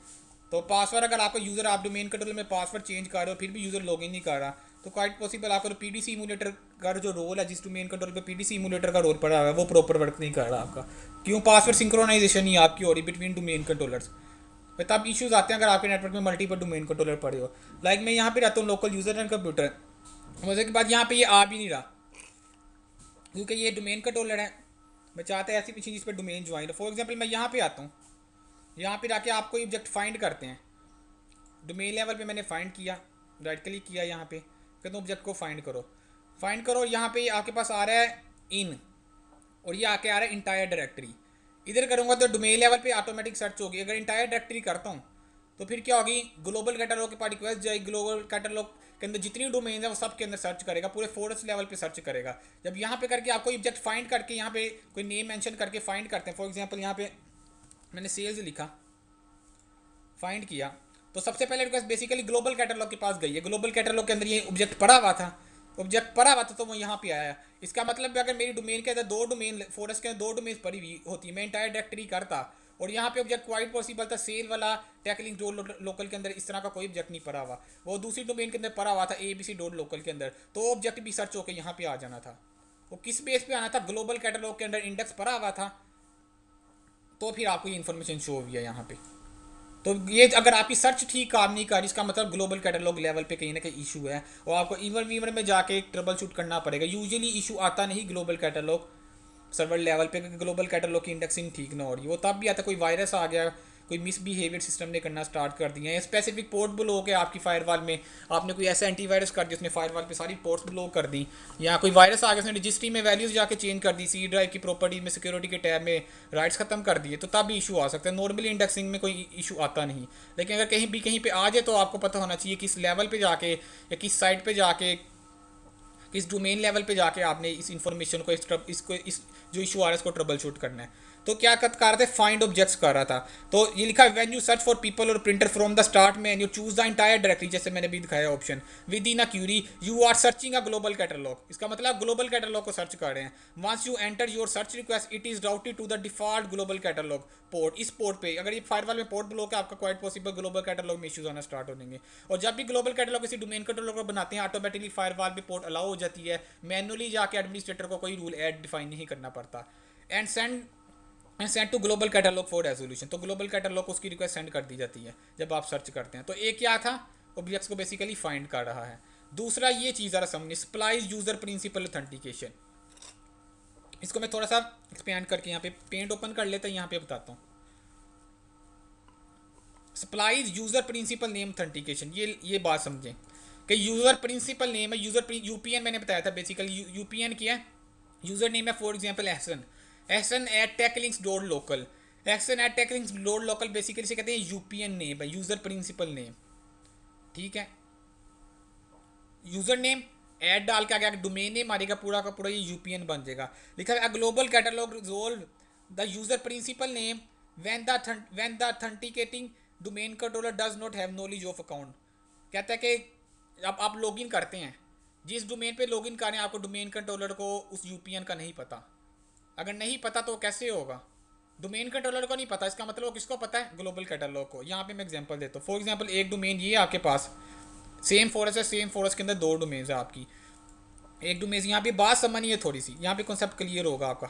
तो पासवर्ड अगर आपका यूज़र, आप डोमेन कंट्रोलर में पासवर्ड चेंज कर रहे हो फिर भी यूज़र लॉगिन नहीं कर रहा, तो क्वाइट पॉसिबल आपका पी डी इमूलेटर का जो रोल है, जिस डोमेन कंट्रोल पे पी डी इमूलेटर का रोल पड़ा हुआ है वो प्रॉपर वर्क नहीं कर रहा आपका, क्यों, पासवर्ड सिंक्रोनाइजेशन नहीं आपकी हो रही बिटवीन डोमेन कंट्रोलर्स। तब इश्यूज आते हैं अगर आपके नेटवर्क में मल्टीपल डोमेन कंट्रोलर पड़े हो। लाइक मैं यहाँ पे रहता हूँ लोकल यूज़र एंड कंप्यूटर, मजे की बात यहाँ पे ये आ भी नहीं रहा क्योंकि ये डोमेन कंट्रोलर है, मैं चाहता है ऐसी मशीन जिस पर डोमेन ज्वाइन हो। फॉर एग्जाम्पल मैं यहाँ पे आता हूँ, यहाँ पे जाके आपको ऑब्जेक्ट फाइंड करते हैं, डोमेन लेवल पे मैंने फाइंड किया, राइट क्लिक किया, यहाँ पे कहते हैं ऑब्जेक्ट को फाइंड करो, फाइंड करो, यहाँ पे आपके पास आ रहा है इन, और ये आके आ रहा है इंटायर डायरेक्टरी। इधर करूँगा तो डोमेन लेवल पे ऑटोमेटिक सर्च होगी, अगर इंटायर डायरेक्टरी करता हूँ तो फिर क्या होगी, ग्लोबल कैटलॉग के पास रिक्वेस्ट जाएगी, ग्लोबल कैटलॉग के अंदर जितनी डोमेन है वो सब के अंदर सर्च करेगा, पूरे फोर्स लेवल पे सर्च करेगा। जब यहाँ पे करके आपको ऑब्जेक्ट फाइंड करके यहाँ पे कोई नेम मेंशन करके फाइंड करते हैं, फॉर एग्जांपल यहाँ पे मैंने सेल्स लिखा, फाइंड किया, तो सबसे पहले रिक्वेस्ट बेसिकली ग्लोबल कैटलॉग के पास गई है, ग्लोबल कैटलॉग के अंदर ये ऑब्जेक्ट पड़ा हुआ था, ऑब्जेक्ट पड़ा हुआ था तो वो यहाँ पे आया। इसका मतलब अगर मेरी डोमेन के अंदर दो डोमेन, फॉरेस्ट के अंदर दो डोमेन पड़ी हुई होती, मैं इंटायर डायरेक्टरी करता और यहाँ पे ऑब्जेक्ट क्वाइट पॉसिबल था सेल वाला टैकलिंग डॉट लोकल के अंदर इस तरह का कोई ऑब्जेक्ट नहीं पड़ा हुआ, वो दूसरी डोमेन के अंदर पड़ा हुआ था ABC डॉट लोकल के अंदर, तो ऑब्जेक्ट भी सर्च होकर यहाँ पे आ जाना था। वो किस बेस पे आना था, ग्लोबल कैटलॉग के अंदर इंडेक्स पड़ा हुआ था, तो फिर आपको ये इन्फॉर्मेशन शो हुई है यहाँ पे। तो ये अगर आपकी सर्च ठीक काम नहीं कर रही, इसका मतलब ग्लोबल कैटलॉग लेवल पे कहीं ना कहीं इशू है और आपको ईवन में जाके ट्रबल शूट करना पड़ेगा। यूजुअली इशू आता नहीं ग्लोबल कैटलॉग सर्वर लेवल पे, ग्लोबल कैटलॉग की इंडेक्सिंग ठीक ना हो रही, वो तब भी आता है कोई वायरस आ गया, कोई मिसबिहेवियर सिस्टम ने करना स्टार्ट कर दिया है, स्पेसिफिक पोर्ट ब्लॉक है आपकी फायरवॉल में, आपने कोई ऐसा एंटीवायरस कर दिया उसने फायरवॉल पे सारी पोर्ट्स ब्लॉक कर दी, या कोई वायरस आ गया उसने रजिस्ट्री में वैल्यूज जाके चेंज कर दी, सी ड्राइव की प्रॉपर्टी में सिक्योरिटी के टैब में राइट्स खत्म कर दिए, तो तब भी इशू आ सकता है। नॉर्मली इंडेक्सिंग में कोई इशू आता नहीं, लेकिन अगर कहीं पे आ जाए तो आपको पता होना चाहिए किस लेवल पे जाके या किस साइट पे जाके, किस डोमेन लेवल पे जाके आपने इस इन्फॉर्मेशन को इस जो इशू आ रहा है इसको ट्रबल शूट करना है। तो क्या कर रहा था, फाइंड ऑब्जेक्ट्स कर रहा था, तो ये लिखा when you search for people or printer from the start में and you choose the entire directory, जैसे मैंने भी दिखाया option within a query you are searching a global catalog, इसका मतलब ग्लोबल कैटलॉग को सर्च कर रहे हैं। Once you enter your search request it is routed to the default global catalog port, इस पोर्ट पे अगर ये फायरवॉल में पोर्ट ब्लॉक है आपका क्वाइट पॉसिबल ग्लोबल कैटलॉग में इश्यूज आना स्टार्ट हो जाएंगे। और जब भी ग्लोबल कैटलॉग किसी डोमेन कंट्रोलर को बनाते हैं ऑटोमेटिकली फायरवॉल पे पोर्ट अलाउ हो जाती है, मैनुअली जाके एडमिनिस्ट्रेटर को कोई रूल ऐड डिफाइन नहीं करना पड़ता। And send to global catalog for resolution, तो ग्लोबल कैटलॉग को उसकी रिक्वेस्ट सेंड कर दी जाती है जब आप सर्च करते हैं। तो एक क्या था, ऑब्जेक्ट्स को बेसिकली फाइंड कर रहा है। दूसरा ये चीज़ ज़रा समझिए, सप्लाइज यूजर प्रिंसिपल ऑथेंटिकेशन, इसको मैं थोड़ा सा एक्सपेंड करके यहाँ पे पेंट ओपन कर लेता हूँ, यहाँ पे बताता हूँ। Supplies user principal name authentication, ये बात समझें कि यूजर प्रिंसिपल नेम है, यूपीएन मैंने बताया था बेसिकली, यूपीएन क्या है, यूजर नेम है for example Ehsan at Techlinks dot local, Ehsan at Techlinks dot local basically से कहते हैं यूपीएन नेम है, यूजर प्रिंसिपल नेम। ठीक है, यूज़र नेम ऐड डाल के आगे डोमेन नेम मारेगा, पूरा का पूरा ये यूपीएन बन जाएगा। लिखा है global catalog resolve the user principal name when the authenticating domain controller does not have knowledge of account. कहता है कि अब आप लॉगिन करते हैं, जिस डोमेन पे लॉगिन कर रहे हैं आपको डोमेन कंट्रोलर को उस यूपीएन का नहीं पता। अगर नहीं पता तो कैसे होगा, डोमेन कंट्रोलर को नहीं पता, इसका मतलब वो किसको पता है, ग्लोबल कैटलॉग को। यहाँ पे मैं एग्जांपल देता हूँ, फॉर एग्जांपल एक डोमेन ये आपके पास सेम फॉरेस्ट है, सेम फॉरेस्ट के अंदर दो डोमेन्स है आपकी। एक डोमेन यहाँ पे बात समझनी है थोड़ी सी, यहाँ पे कॉन्सेप्ट क्लियर होगा आपका।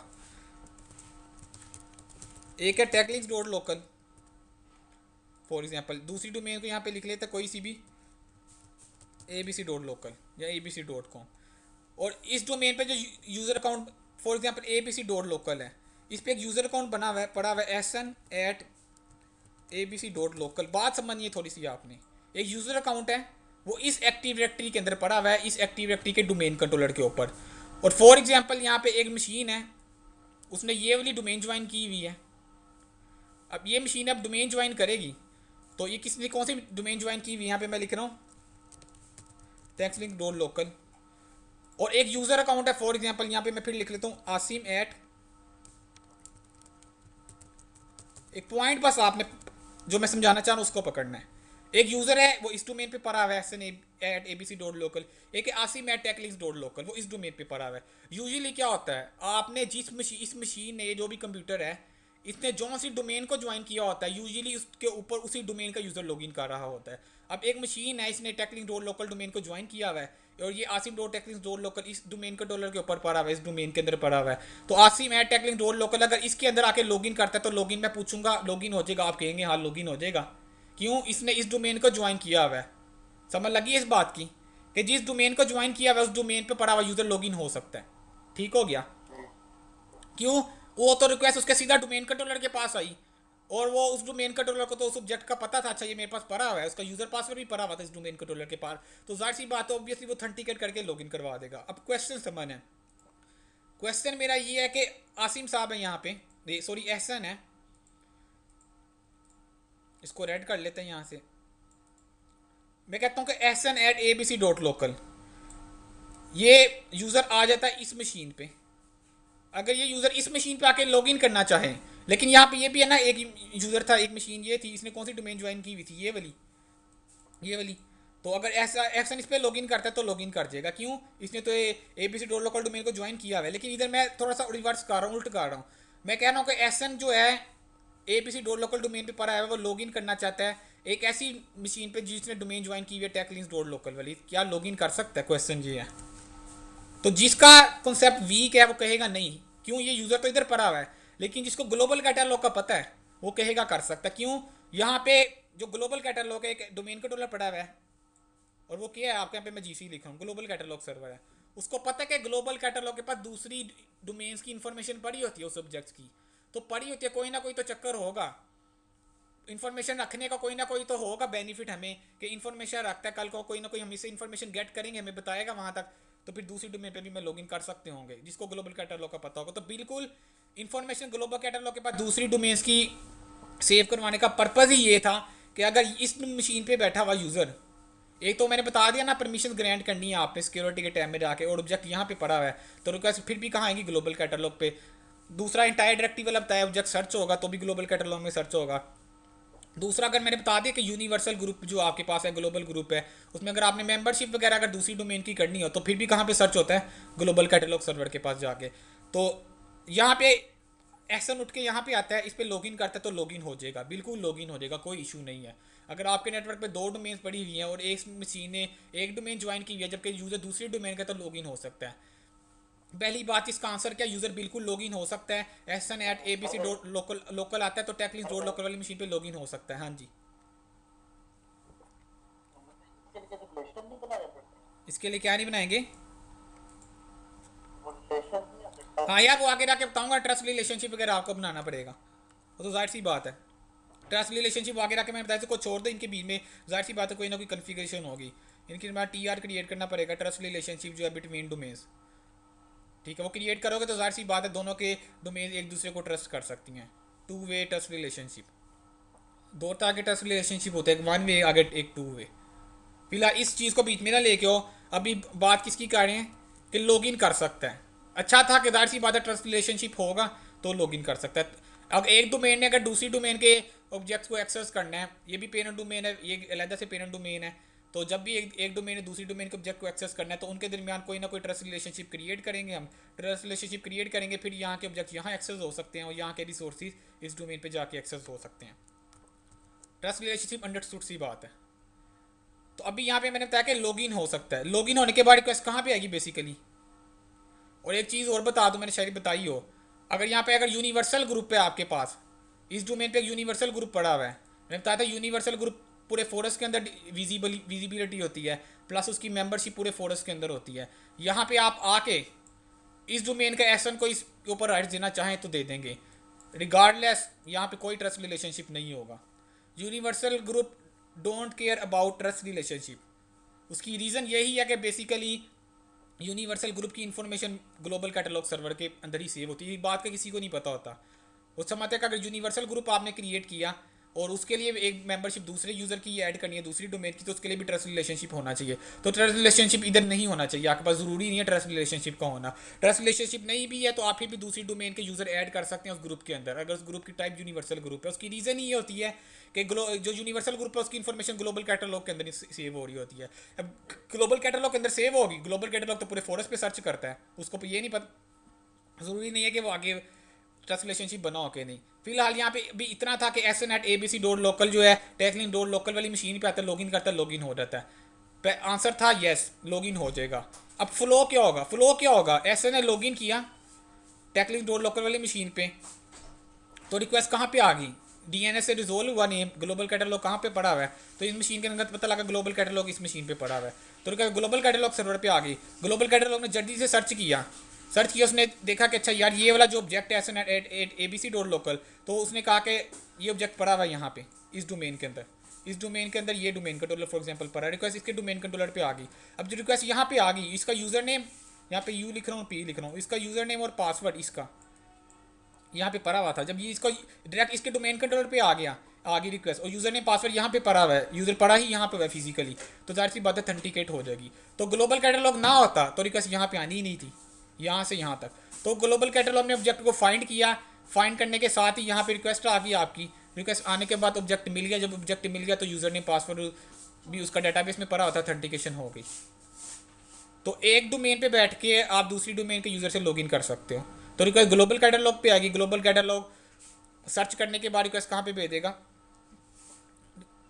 एक है टेकलिंक्स डॉट लोकल फॉर एग्जांपल, दूसरी डोमेन को यहाँ पे लिख लेते हैं कोई सी भी abc डॉट लोकल या abc डॉट कॉम। और इस डोमेन पे जो user account for example abc dot local है, इस पे एक यूज़र अकाउंट बना हुआ है, पड़ा हुआ है sn@abc डॉट लोकल। बात समझनी है थोड़ी सी आपने, एक यूज़र अकाउंट है वो इस एक्टिव डायरेक्टरी के अंदर पड़ा हुआ है, इस एक्टिव डायरेक्टरी के डोमेन कंट्रोलर के ऊपर। और फॉर एग्जांपल यहाँ पे एक मशीन है, उसने ये वाली डोमेन ज्वाइन की हुई है। अब ये मशीन अब डोमेन ज्वाइन करेगी, तो ये किसने कौन सी डोमेन ज्वाइन की हुई है, यहाँ पे मैं लिख रहा हूँ थैंक्स लिंक डॉट लोकल। और एक यूज़र अकाउंट है फॉर एग्जांपल, यहाँ पे मैं फिर लिख लेता हूँ आसिम एट, एक पॉइंट बस आपने जो मैं समझाना चाह रहा हूँ उसको पकड़ना है। एक यूज़र है वो इस डोमेन पे पड़ा हुआ है sn@abc.local, एक है asim@techlinks.local, वो इस डोमेन पे पड़ा हुआ है। यूजुअली क्या होता है, आपने जिस मशीन इस मशीन ने जो भी कंप्यूटर है इसने जो सी डोमेन को ज्वाइन किया होता है, यूजुअली उसके ऊपर उसी डोमेन का यूज़र लॉगिन कर रहा होता है। अब एक मशीन है, इसने techlinks.local डोमेन को ज्वाइन किया हुआ है और ये asim.techlinks.local इस डोमेन के डॉलर के ऊपर पड़ा हुआ है, इस डोमेन के अंदर पड़ा हुआ है। तो asim@techlinks.local अगर इसके अंदर आके लॉगिन करता है तो लॉगिन मैं पूछूंगा लॉगिन हो जाएगा, आप कहेंगे हाँ लॉगिन हो जाएगा, क्यों, इसने इस डोमेन को ज्वाइन किया हुआ है। समझ लगी इस बात की कि जिस डोमेन को ज्वाइन किया हुआ है उस डोमेन पे पड़ा हुआ यूज़र लॉगिन हो सकता है। ठीक हो गया, क्यों, वो तो रिक्वेस्ट उसके सीधा डोमेन कंट्रोलर के पास आई और वो उस डोमेन कंट्रोलर को तो उस ऑब्जेक्ट का पता था, अच्छा ये मेरे पास पड़ा हुआ है, उसका यूजर पासवर्ड भी पड़ा हुआ था इस डोमेन कंट्रोलर के पास, तो जाहिर सी बात है ऑब्वियसली वो ऑथेंटिकेट करके लॉगिन करवा देगा। अब क्वेश्चन समझ है, क्वेश्चन मेरा ये है कि आसिम साहब है यहाँ पे, सॉरी एहसन है, इसको रेड कर लेते हैं यहाँ से। मैं कहता हूँ कि एहसन@abc.local ये यूज़र आ जाता है इस मशीन पे। अगर ये यूज़र इस मशीन पे आके लॉगिन करना चाहे, लेकिन यहाँ पे ये भी है ना, एक यूज़र था, एक मशीन ये थी, इसने कौन सी डोमेन ज्वाइन की हुई थी, ये वाली। तो अगर ऐसा एक्शन इस पर लॉगिन करता है तो लॉगिन कर जाएगा, क्यों, इसने तो abc डॉट लोकल डोमेन को ज्वाइन किया हुआ है। लेकिन इधर मैं थोड़ा सा रिवर्स कर रहा हूँ, उल्ट कर रहा हूँ, मैं कह रहा हूँ कि एक्शन जो है abc डॉट लोकल डोमेन पे पड़ा है वो लॉगिन करना चाहता है एक ऐसी मशीन पे जिसने डोमेन ज्वाइन की हुई है techlinks डॉट लोकल वाली, क्या लॉगिन कर सकता है, क्वेश्चन ये है। तो जिसका कॉन्सेप्ट वीक है वो कहेगा नहीं, क्यों, ये यूज़र तो इधर पड़ा हुआ है। लेकिन जिसको ग्लोबल कैटलॉग का पता है वो कहेगा कर सकता है, क्यों, यहाँ पे जो ग्लोबल कैटलॉग है एक डोमेन कंट्रोलर पड़ा हुआ है और वो क्या है आपके यहाँ पे मैं जीसी लिख रहा हूँ, ग्लोबल कैटलॉग सर्वर है, उसको पता है कि ग्लोबल कैटलॉग के पास दूसरी डोमेन्स की इन्फॉर्मेशन पड़ी होती है उस सब्जेक्ट्स की, तो पड़ी होती है, कोई ना कोई तो चक्कर होगा, इन्फॉर्मेशन रखने का कोई ना कोई तो होगा बेनिफिट हमें कि इन्फॉर्मेशन रखता है, कल को कोई ना कोई हम इससे इन्फॉर्मेशन गेट करेंगे, हमें बताएगा वहाँ तक, तो फिर दूसरी डोमेन पे भी मैं लॉगिन कर सकते होंगे जिसको ग्लोबल कैटलॉग का पता होगा। तो बिल्कुल इन्फॉर्मेशन ग्लोबल कैटलॉग के पास दूसरी डोमेन्स की सेव करवाने का पर्पज़ ही ये था कि अगर इस मशीन पे बैठा हुआ यूज़र, एक तो मैंने बता दिया ना परमिशन ग्रांट करनी है आपने सिक्योरिटी के टैब में जाके, और ऑब्जेक्ट यहाँ पे पड़ा हुआ है तो रिक्वेस्ट फिर भी कहाँ आएंगी, ग्लोबल कैटलॉग पे। दूसरा इंटायर डायरेक्टिव वाला बताया ऑब्जेक्ट सर्च होगा तो भी ग्लोबल कैटलॉग में सर्च होगा। दूसरा अगर मैंने बता दिया कि यूनिवर्सल ग्रुप जो आपके पास है, ग्लोबल ग्रुप है, उसमें अगर आपने मेंबरशिप वगैरह अगर दूसरी डोमेन की करनी हो तो फिर भी कहाँ पे सर्च होता है, ग्लोबल कैटलॉग सर्वर के पास जाके। तो यहाँ पे एक्शन उठ के यहाँ पे आता है, इस पर लॉगिन करता है तो लॉगिन हो जाएगा, बिल्कुल लॉगिन हो जाएगा, कोई इशू नहीं है। अगर आपके नेटवर्क पे दो डोमेन पड़ी हुई हैं और एक मशीन ने एक डोमेन ज्वाइन की हुई है जबकि यूज़र दूसरी डोमेन का, तो लॉगिन हो सकता है। पहली बात इसका आंसर क्या, यूज़र बिल्कुल लॉगिन हो सकता है, एहसन@abc डॉट लोकल लोकल आता है तो techlinks डॉट लोकल वाली मशीन पे लॉगिन हो सकता है। हाँ जी, इसके लिए क्या नहीं बनाएंगे, हाँ यार वो आगे जाके बताऊंगा, ट्रस्ट रिलेशनशिप वगैरह आपको बनाना पड़ेगा, वो तो जाहिर सी बात है। ट्रस्ट रिलेशनशिप आगे जाके मैं बताया को छोड़ दो, इनके बीच में जाहिर सी बात है कोई ना कोई कन्फिग्रेशन होगी, इनके बाद TR क्रिएट करना पड़ेगा, ट्रस्ट रिलेशनशिप जो है बिटवीन डोमेन्स। ठीक है, वो क्रिएट करोगे तो जाहिर सी बात है दोनों के डोमेन एक दूसरे को ट्रस्ट कर सकती हैं, 2 वे ट्रस्ट रिलेशनशिप। दो तरह के ट्रस्ट रिलेशनशिप होते हैं, 1 वे आगे एक 2 वे। फिलहाल इस चीज़ को बीच में ना लेके हो। अभी बात किसकी कर रहे हैं कि लॉगिन कर सकता है। अच्छा था कि जाहिर सी बात है ट्रस्ट रिलेशनशिप होगा तो लॉगिन कर सकता है। अब एक डोमेन ने अगर दूसरी डोमेन के ऑब्जेक्ट्स को एक्सेस करना है, ये भी पेरेंट डोमेन है, ये अलग से पेरेंट डोमेन है, तो जब भी एक डोमेन ने दूसरी डोमेन के ऑब्जेक्ट को एक्सेस करना है तो उनके दरमियान कोई ना कोई ट्रस्ट रिलेशनशिप क्रिएट करेंगे हम। ट्रस्ट रिलेशनशिप क्रिएट करेंगे, फिर यहाँ के ऑब्जेक्ट यहाँ एक्सेस हो सकते हैं और यहाँ के रिसोर्सेज इस डोमेन पे जाके एक्सेस हो सकते हैं। ट्रस्ट रिलेशनशिप अंडरस्टूड सी बात है। तो अभी यहाँ पे मैंने बताया कि लॉगिन हो सकता है। लॉगिन होने के बाद रिक्वेस्ट कहाँ पे आएगी बेसिकली। और एक चीज़ और बता दूँ, मैंने शायद बताई हो, अगर यहाँ पे अगर यूनिवर्सल ग्रुप है आपके पास, इस डोमेन पे एक यूनिवर्सल ग्रुप पड़ा हुआ है, मैंने बताया था यूनिवर्सल ग्रुप पूरे फोरस के अंदर विजिबिलिटी होती है, प्लस उसकी मेंबरशिप पूरे फोरस के अंदर होती है। यहाँ पे आप आके इस डोमेन का एक्शन को इस ऊपर राइट देना चाहें तो दे देंगे, रिगार्डलेस यहाँ पे कोई ट्रस्ट रिलेशनशिप नहीं होगा। Universal group don't care about trust relationship. उसकी रीज़न यही है कि बेसिकली यूनिवर्सल ग्रुप की इंफॉर्मेशन ग्लोबल कैटलॉग सर्वर के अंदर ही सेव होती है। ये बात का किसी को नहीं पता होता। उस समय तक अगर यूनिवर्सल ग्रुप आपने क्रिएट किया और उसके लिए एक मेंबरशिप दूसरे यूज़र की ऐड करनी है दूसरी डोमेन की, तो उसके लिए भी ट्रस्ट रिलेशनशिप होना चाहिए। तो ट्रस्ट रिलेशनशिप इधर नहीं होना चाहिए, आपके पास ज़रूरी नहीं है ट्रस्ट रिलेशनशिप का होना। ट्रस्ट रिलेशनशिप नहीं भी है तो आप फिर भी दूसरी डोमेन के यूज़र ऐड कर सकते हैं उस ग्रुप के अंदर, अगर उस ग्रुप की टाइप यूनिवर्सल ग्रुप है। उसकी रीज़न ये होती है कि जो यूनिवर्सल ग्रुप है उसकी इन्फॉर्मेशन ग्लोबल कैटलॉग के अंदर सेव हो रही होती है। अब ग्लोबल कैटलॉग के अंदर सेव होगी, ग्लोबल कैटलॉग तो पूरे फोरस पे सर्च करता है, उसको ये नहीं पता, ज़रूरी नहीं है कि वो आगे ट्रस्ट रिलेशनशिप बना हो के नहीं। फिलहाल यहाँ पे भी इतना था कि SN@abc.local जो है टैकलिंग.local वाली मशीन पे आता है, लॉगिन करता है, लॉगिन हो जाता है। आंसर था यस, लॉगिन हो जाएगा। अब फ्लो क्या होगा, फ्लो क्या होगा, SN ने लॉगिन किया टैकलिंग.local वाली मशीन पे, तो रिक्वेस्ट कहाँ पे आ गई, DNS से रिजोल्व हुआ नेम, ग्लोबल कैटलॉग कहाँ पे पड़ा हुआ है, तो इस मशीन के अंदर पता लगा ग्लोबल कैटलॉग इस मशीन पे पड़ा हुआ है, तो रिक्वेस्ट ग्लोबल कैटलॉग सर्वर पे आ गई। ग्लोबल कैटलॉग ने जल्दी से सर्च किया, उसने देखा कि अच्छा यार ये वाला जो ऑब्जेक्ट है SN@abc.local, तो उसने कहा कि ये ऑब्जेक्ट पड़ा हुआ है यहाँ पे इस डोमेन के अंदर, इस डोमेन के अंदर ये डोमेन कंट्रोलर फॉर एग्जांपल पड़ा, रिक्वेस्ट इसके डोमेन कंट्रोलर पे आ गई। अब जो रिक्वेस्ट यहाँ पे आ गई, इसका यूज़र नेम यहाँ पे U लिख रहा हूँ, P लिख रहा हूँ, इसका यूज़र नेम और पासवर्ड इसका यहाँ पे पड़ा हुआ था। जब ये इसको डायरेक्ट इसके डोमेन कंट्रोलर पे आ गया, आ गई रिक्वेस्ट और यूज़र नेम पासवर्ड यहाँ पे पड़ा हुआ है, यूज़र पड़ा ही यहाँ पे हुआ है फिजिकली, तो जाहिर सी बात है ऑथेंटिकेट हो जाएगी। तो ग्लोबल कैटलॉग ना होता तो रिक्वेस्ट यहाँ पे आनी ही नहीं थी, यहाँ से यहाँ तक। तो ग्लोबल कैटलॉग ने ऑब्जेक्ट को फाइंड किया, फाइंड करने के साथ ही यहाँ पे रिक्वेस्ट आ गई आपकी, रिक्वेस्ट आने के बाद ऑब्जेक्ट मिल गया। जब ऑब्जेक्ट मिल गया तो यूज़र नेम पासवर्ड भी उसका डाटाबेस में पड़ा होता, ऑथेंटिकेशन हो गई। तो एक डोमेन पे बैठ के आप दूसरी डोमेन के यूज़र से लॉगिन कर सकते हो। तो रिक्वेस्ट ग्लोबल कैटलॉग पे आएगी, ग्लोबल कैटलॉग सर्च करने के बाद रिक्वेस्ट कहाँ पे भेज देगा,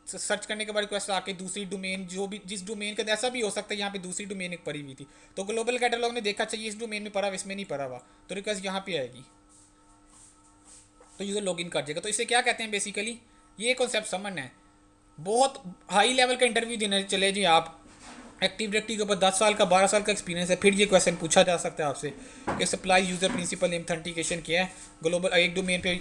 सर्च करने के बाद रिक्वेस्ट आके दूसरी डोमेन जो भी जिस डोमेन का, ऐसा भी हो सकता है यहाँ पे दूसरी डोमेन एक पड़ी हुई थी, तो ग्लोबल कैटलॉग ने देखा चाहिए इस डोमेन में पड़ा हुआ इसमें नहीं पड़ा हुआ, तो रिक्वेस्ट यहाँ पे आएगी तो यूज़र लॉगिन कर जाएगा। तो इसे क्या कहते हैं बेसिकली, ये कॉन्सेप्ट समझना है। बहुत हाई लेवल का इंटरव्यू देने चले जी आप, एक्टिव डायरेक्टरी के ऊपर 10 साल का 12 साल का एक्सपीरियंस है, फिर ये क्वेश्चन पूछा जा सकता है आपसे कि सप्लाई यूज़र प्रिंसिपल ऑथेंटिकेशन क्या है। ग्लोबल एक डोमेन पे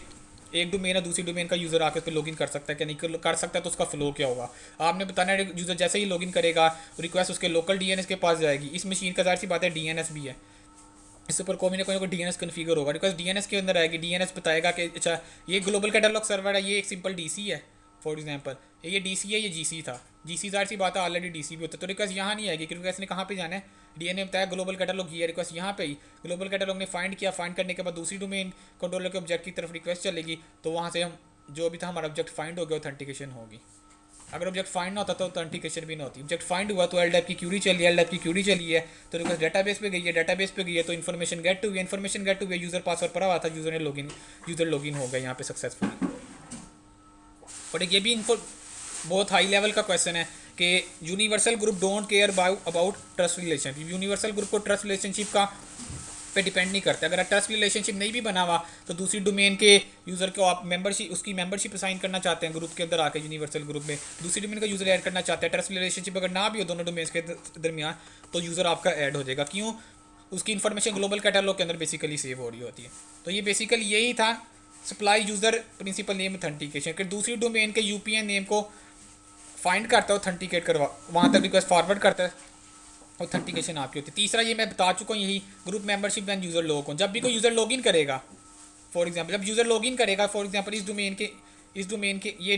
एक डोमेन है, दूसरी डोमेन का यूज़र आकर पे लॉगिन कर सकता है क्या, नहीं कर सकता है, तो उसका फ्लो क्या होगा आपने बताना है। यूज़र जैसे ही लॉगिन करेगा रिक्वेस्ट उसके लोकल DNS के पास जाएगी। इस मशीन का जाहिर सी बात है DNS भी है, इसके ऊपर कोई ना कोई DNS कन्फिगर होगा, रिक्वेस्ट DNS के अंदर आएगी, DNS बताएगा कि अच्छा ये ग्लोबल कैटलॉग सर्वर है, ये एक सिंपल DC है फॉर एग्जांपल, ये DC है, ये GC था, GC जाहिर सी बात है ऑलरेडी DC भी होता है, तो रिक्वेस्ट यहाँ नहीं आएगी क्योंकि रिक्वेस्ट ने कहाँ पे जाना है, DNS ने बताया ग्लोबल कैटलॉग ये, रिक्वेस्ट यहाँ पे ही ग्लोबल कैटलॉग ने फाइंड किया, फाइंड करने के बाद दूसरी डोमेन कंट्रोलर के ऑब्जेक्ट की तरफ रिक्वेस्ट चलेगी, तो वहाँ से हम जो भी था हमारा ऑब्जेक्ट फाइंड हो गया, ऑथेंटिकेशन होगी। अगर ऑब्जेक्ट फाइंड ना होता तो ऑथेंटिकेशन भी ना होती। ऑब्जेक्ट फाइंड हुआ तो LDAP की क्यूरी चली है, LDAP की क्यूरी चली है तो रिक्वेस्ट डेटाबेस पे गई है, डेटाबेस पे गई है तो इन्फॉर्मेशन गेट हुई है, इन्फॉर्मेशन गेट हुई है, यूज़र पासवर्ड पड़ा हुआ था, यूज़र लॉगिन हो गया यहाँ पे सक्सेसफुली। और एक ये भी बहुत हाई लेवल का क्वेश्चन है कि universal group don't care about trust relationship. Universal group को ट्रस्ट रिलेशनशिप का पे डिपेंड नहीं करते। अगर ट्रस्ट रिलेशनशिप नहीं भी बना हुआ तो दूसरी डोमेन के यूज़र को आप उसकी मेंबरशिप असाइन करना चाहते हैं ग्रुप के अंदर आके, यूनिवर्सल ग्रुप में दूसरी डोमेन का यूज़र ऐड करना चाहते हैं, ट्रस्ट रिलेशनशिप अगर ना भी हो दोनों डोमेन्स के दरमियान तो यूज़र आपका ऐड हो जाएगा। क्यों, उसकी इन्फॉर्मेशन ग्लोबल कैटलॉग के अंदर बेसिकली सेव हो रही होती है। तो ये बेसिकली यही था supply user principal name authentication, कि दूसरी डोमेन के UPN नेम को फाइंड करता है, ऑथेंटिकेट करवा वहाँ तक रिक्वेस्ट फॉरवर्ड करता है, ऑथेंटिकेशन आपकी होती है। तीसरा ये मैं बता चुका हूँ, यही group membership end user log. जब भी कोई यूज़र लॉगिन करेगा फॉर एग्जांपल, जब यूज़र लॉगिन करेगा फॉर एग्जांपल इस डोमेन के ये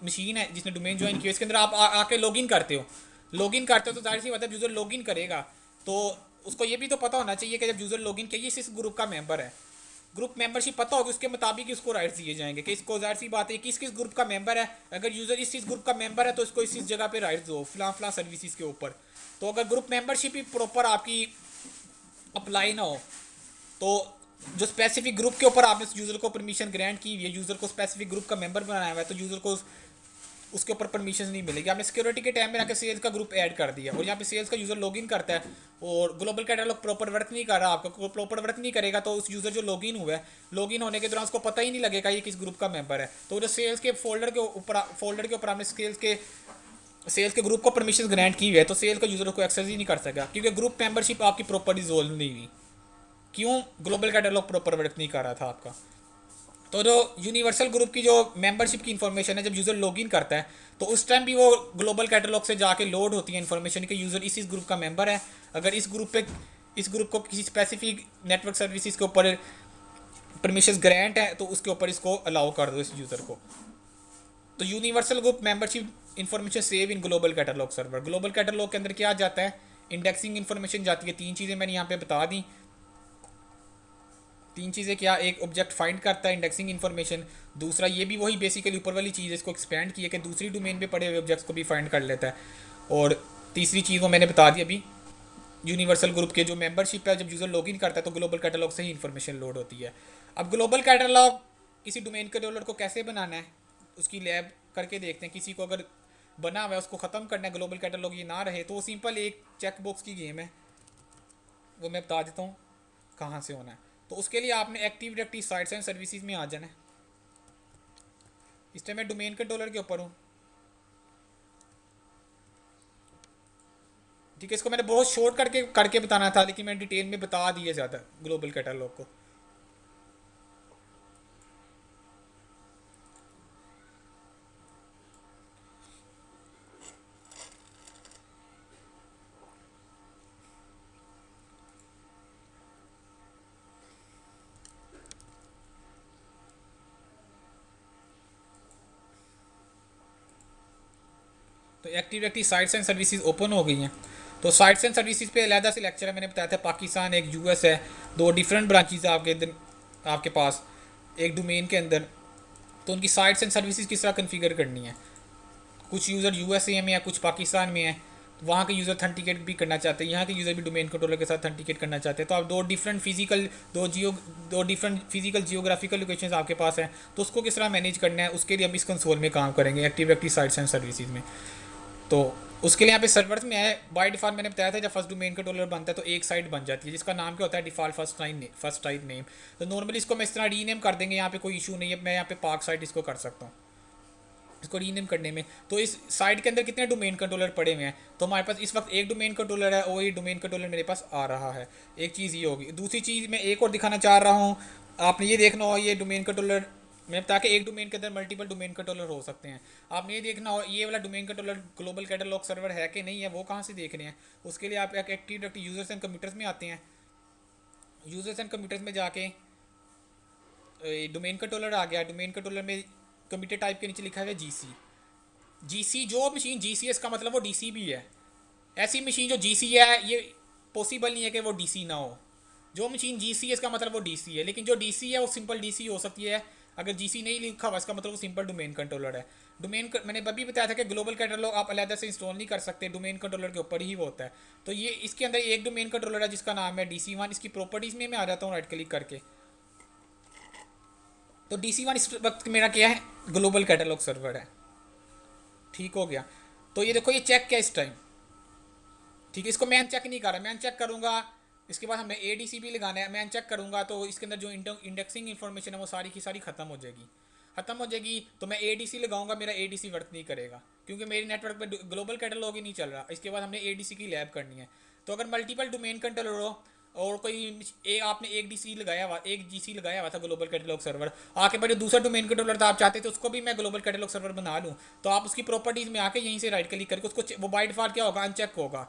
मशीन है जिसने डोमेन ज्वाइन किया, इसके अंदर आप आके लॉगिन करते हो, लॉगिन करते हो तो जाहिर सी बात है यूज़र लॉगिन करेगा, तो उसको ये भी तो पता होना चाहिए कि जब यूज़र लॉगिन किया ये इस ग्रुप का मेंबर है, ग्रुप मेंबरशिप पता होगी, उसके मुताबिक इसको राइट्स दिए जाएंगे कि इसको जाहिर सी बात है किस किस ग्रुप का मेंबर है। अगर यूज़र इस ग्रुप का मेंबर है तो इसको इस जगह पे राइट्स दो फिलहाल फिलहाल सर्विसेज के ऊपर। तो अगर ग्रुप मेंबरशिप ही प्रॉपर आपकी अप्लाई ना हो तो जो स्पेसिफिक ग्रुप के ऊपर आपने यूज़र को परमिशन ग्रांट की हुई है, यूज़र को स्पेसिफिक ग्रुप का मेंबर बनाया हुआ है, तो यूज़र को उसके ऊपर परमिशन नहीं मिलेगी। आपने सिक्योरिटी के टाइम में आके सेल्स का ग्रुप ऐड कर दिया और यहाँ पे सेल्स का यूज़र लॉगिन करता है और ग्लोबल कैटलॉग प्रॉपर वर्क नहीं कर रहा, आपका प्रॉपर वर्क नहीं करेगा, तो उस यूज़र जो लॉगिन हुआ है, लॉगिन होने के दौरान उसको पता ही नहीं लगेगा ये किस ग्रुप का मेंबर है। तो जो सेल्स के फोल्डर के ऊपर आपने सेल्स के ग्रुप को परमिशन ग्रांट की हुई है, तो सेल्स का यूज़र को एक्सेस ही नहीं कर सकेगा क्योंकि ग्रुप मेंबरशिप आपकी प्रॉपर रिजोल्व नहीं हुई। क्यों? ग्लोबल कैटलॉग प्रॉपर वर्क नहीं कर रहा था आपका। तो जो यूनिवर्सल ग्रुप की जो मेंबरशिप की इन्फॉर्मेशन है जब यूज़र लॉगिन करता है तो उस टाइम भी वो ग्लोबल कैटलॉग से जाके लोड होती है इन्फॉर्मेशन कि यूज़र इस ग्रुप का मेंबर है। अगर इस ग्रुप को किसी स्पेसिफिक नेटवर्क सर्विसेज के ऊपर परमिशन ग्रांट है तो उसके ऊपर इसको अलाउ कर दो इस यूज़र को। तो universal group membership information save in global catalog server. Global catalogue के अंदर क्या जाता है? इंडेक्सिंग इन्फॉर्मेशन जाती है। तीन चीज़ें मैंने यहाँ पे बता दी। तीन चीज़ें क्या? एक ऑब्जेक्ट फाइंड करता है इंडेक्सिंग इन्फॉर्मेशन, दूसरा ये भी वही बेसिकली ऊपर वाली चीज़ इसको एक्सपेंड की है कि दूसरी डोमेन पे पड़े हुए ऑब्जेक्ट्स को भी फाइंड कर लेता है, और तीसरी चीज़ वो मैंने बता दी अभी, यूनिवर्सल ग्रुप के जो मेंबरशिप है जब यूज़र लॉगिन करता है तो ग्लोबल कैटलॉग से ही इन्फॉर्मेशन लोड होती है। अब ग्लोबल कैटलॉग किसी डोमेन कंट्रोलर को कैसे बनाना है उसकी लैब करके देखते हैं। किसी को अगर बना हुआ है उसको ख़त्म करना है, ग्लोबल कैटलॉग ये ना रहे, तो वो सिंपल एक चेक बॉक्स की गेम है, वो मैं बता देता हूँ कहाँ से होना है। तो उसके लिए आपने active directory sites and services में आ जाना है। इस टाइम मैं डोमेन कंट्रोलर के ऊपर हूँ, ठीक है। इसको मैंने बहुत शॉर्ट करके बताना था, लेकिन मैंने डिटेल में बता दिया ज़्यादा ग्लोबल कैटलॉग को। तो active directory sites and services open हो गई हैं। तो साइट्स एंड सर्विसेज पे अलहदा से लेक्चर है, मैंने बताया था पाकिस्तान एक यूएस है, दो डिफरेंट ब्रांचेज है आपके पास एक डोमेन के अंदर। तो उनकी साइट्स एंड सर्विसेज किस तरह कन्फिगर करनी है। कुछ यूज़र यूएसए में है, कुछ पाकिस्तान में है, तो वहाँ के यूज़र अथेंटिकेट भी करना चाहते हैं, यहाँ के यूज़र भी डोमेन कंट्रोलर के साथ अथेंटिकेट करना चाहते हैं। तो आप दो डिफरेंट फिजिकल जियोग्राफिकल लोकेशन आपके पास हैं, तो उसको किस तरह मैनेज करना है उसके लिए हम इस कंसोल में काम करेंगे active directory sites and services में। तो उसके लिए यहाँ पे सर्वर्स में है बाय डिफ़ॉल्ट, मैंने बताया था जब फर्स्ट डोमेन कंट्रोलर बनता है तो एक साइट बन जाती है जिसका नाम क्या होता है? Default first sight name. तो नॉर्मली इसको मैं इस तरह रीनेम कर देंगे, यहाँ पे कोई इशू नहीं है, मैं यहाँ पे पार्क साइट इसको कर सकता हूँ इसको रीनेम करने में। तो इस साइट के अंदर कितने डोमेन कंट्रोलर पड़े हुए हैं? तो हमारे पास इस वक्त एक डोमेन कंट्रोलर है और ये डोमेन कंट्रोलर मेरे पास आ रहा है। एक चीज़ ये होगी। दूसरी चीज़ मैं एक और दिखाना चाह रहा हूँ, आपने ये देखना हो ये डोमेन कंट्रोलर मैं बता के एक डोमेन के अंदर मल्टीपल डोमेन कंट्रोलर हो सकते हैं। आपने ये देखना हो ये वाला domain controller global catalog server है कि नहीं है, वो कहाँ से देखने हैं? उसके लिए आप एक active directory users and computers में आते हैं। यूजर्स एंड कंप्यूटर्स में जाके डोमेन कंट्रोलर आ गया। डोमेन कंट्रोलर में कंप्यूटर टाइप के नीचे लिखा है जीसी। जीसी जो मशीन जीसी है इसका मतलब वो डीसी भी है। ऐसी मशीन जो जीसी है ये पॉसिबल नहीं है कि वो डीसी ना हो। जो मशीन जीसी है इसका मतलब वो डीसी है, लेकिन जो डीसी है वो सिंपल डीसी हो सकती है। अगर जीसी नहीं लिखा हुआ इसका मतलब वो सिंपल डोमेन कंट्रोलर है। मैंने अभी बताया था कि ग्लोबल कैटलॉग आप अलग से इंस्टॉल नहीं कर सकते, डोमेन कंट्रोलर के ऊपर ही वो होता है। तो ये इसके अंदर एक डोमेन कंट्रोलर है जिसका नाम है DC1। इसकी प्रॉपर्टीज़ में मैं आ जाता हूँ राइट क्लिक करके। तो DC1 इस वक्त मेरा क्या है? ग्लोबल कैटलॉग सर्वर है। ठीक हो गया। तो ये देखो ये चेक क्या इस टाइम, ठीक है। इसको मैं चेक नहीं कर रहा, मैं चेक करूँगा इसके बाद हमें ADC भी लगाना है। मैं चेक करूँगा तो इसके अंदर जो इंडेक्सिंग इन्फॉर्मेशन है वो सारी की सारी ख़त्म हो जाएगी। तो मैं ADC लगाऊंगा, मेरा ADC वर्क नहीं करेगा क्योंकि मेरे नेटवर्क पे ग्लोबल कैटलॉग ही नहीं चल रहा। इसके बाद हमने ADC की लैब करनी है। तो अगर मल्टीपल डोमेन कंट्रोलर हो और कोई आपने एक डीसी लगाया हुआ एक जीसी लगाया हुआ था ग्लोबल कैटलॉग सर्वर, आके बाद दूसरा डोमेन कंट्रोलर था आप चाहते थे उसको भी मैं ग्लोबल कैटलॉग सर्वर बना लूँ, तो आप उसकी प्रॉपर्टीज़ में आके यहीं से राइट क्लिक करके उसको वो बाय डिफॉल्ट क्या होगा? अनचेक होगा,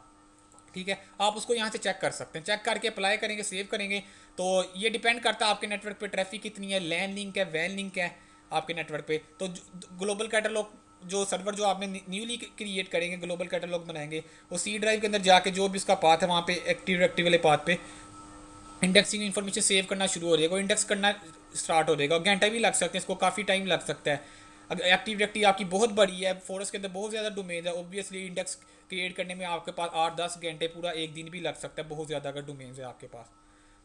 ठीक है। आप उसको यहाँ से चेक कर सकते हैं, चेक करके अप्लाई करेंगे, सेव करेंगे। तो ये डिपेंड करता है आपके नेटवर्क पे ट्रैफिक कितनी है, लैन लिंक है, वैन लिंक है आपके नेटवर्क पे। तो ग्लोबल कैटलॉग जो सर्वर जो आपने न्यूली क्रिएट करेंगे, ग्लोबल कैटलॉग बनाएंगे, वो सी ड्राइव के अंदर जाके जो भी उसका पाथ है वहाँ पे एक्टिव डायरेक्टरी वाले पाथ पे इंडेक्सिंग इन्फॉर्मेशन सेव करना शुरू हो जाएगा, वो इंडेक्स करना स्टार्ट हो जाएगा। घंटा भी लग सकते हैं इसको, काफ़ी टाइम लग सकता है। अगर एक्टिव डायरेक्टरी आपकी बहुत बड़ी है, फोरस के अंदर बहुत ज़्यादा डोमेन है, ऑब्वियसली इंडेक्स क्रिएट करने में आपके पास 8-10 घंटे, पूरा एक दिन भी लग सकता है, बहुत ज़्यादा अगर डोमेन है आपके पास।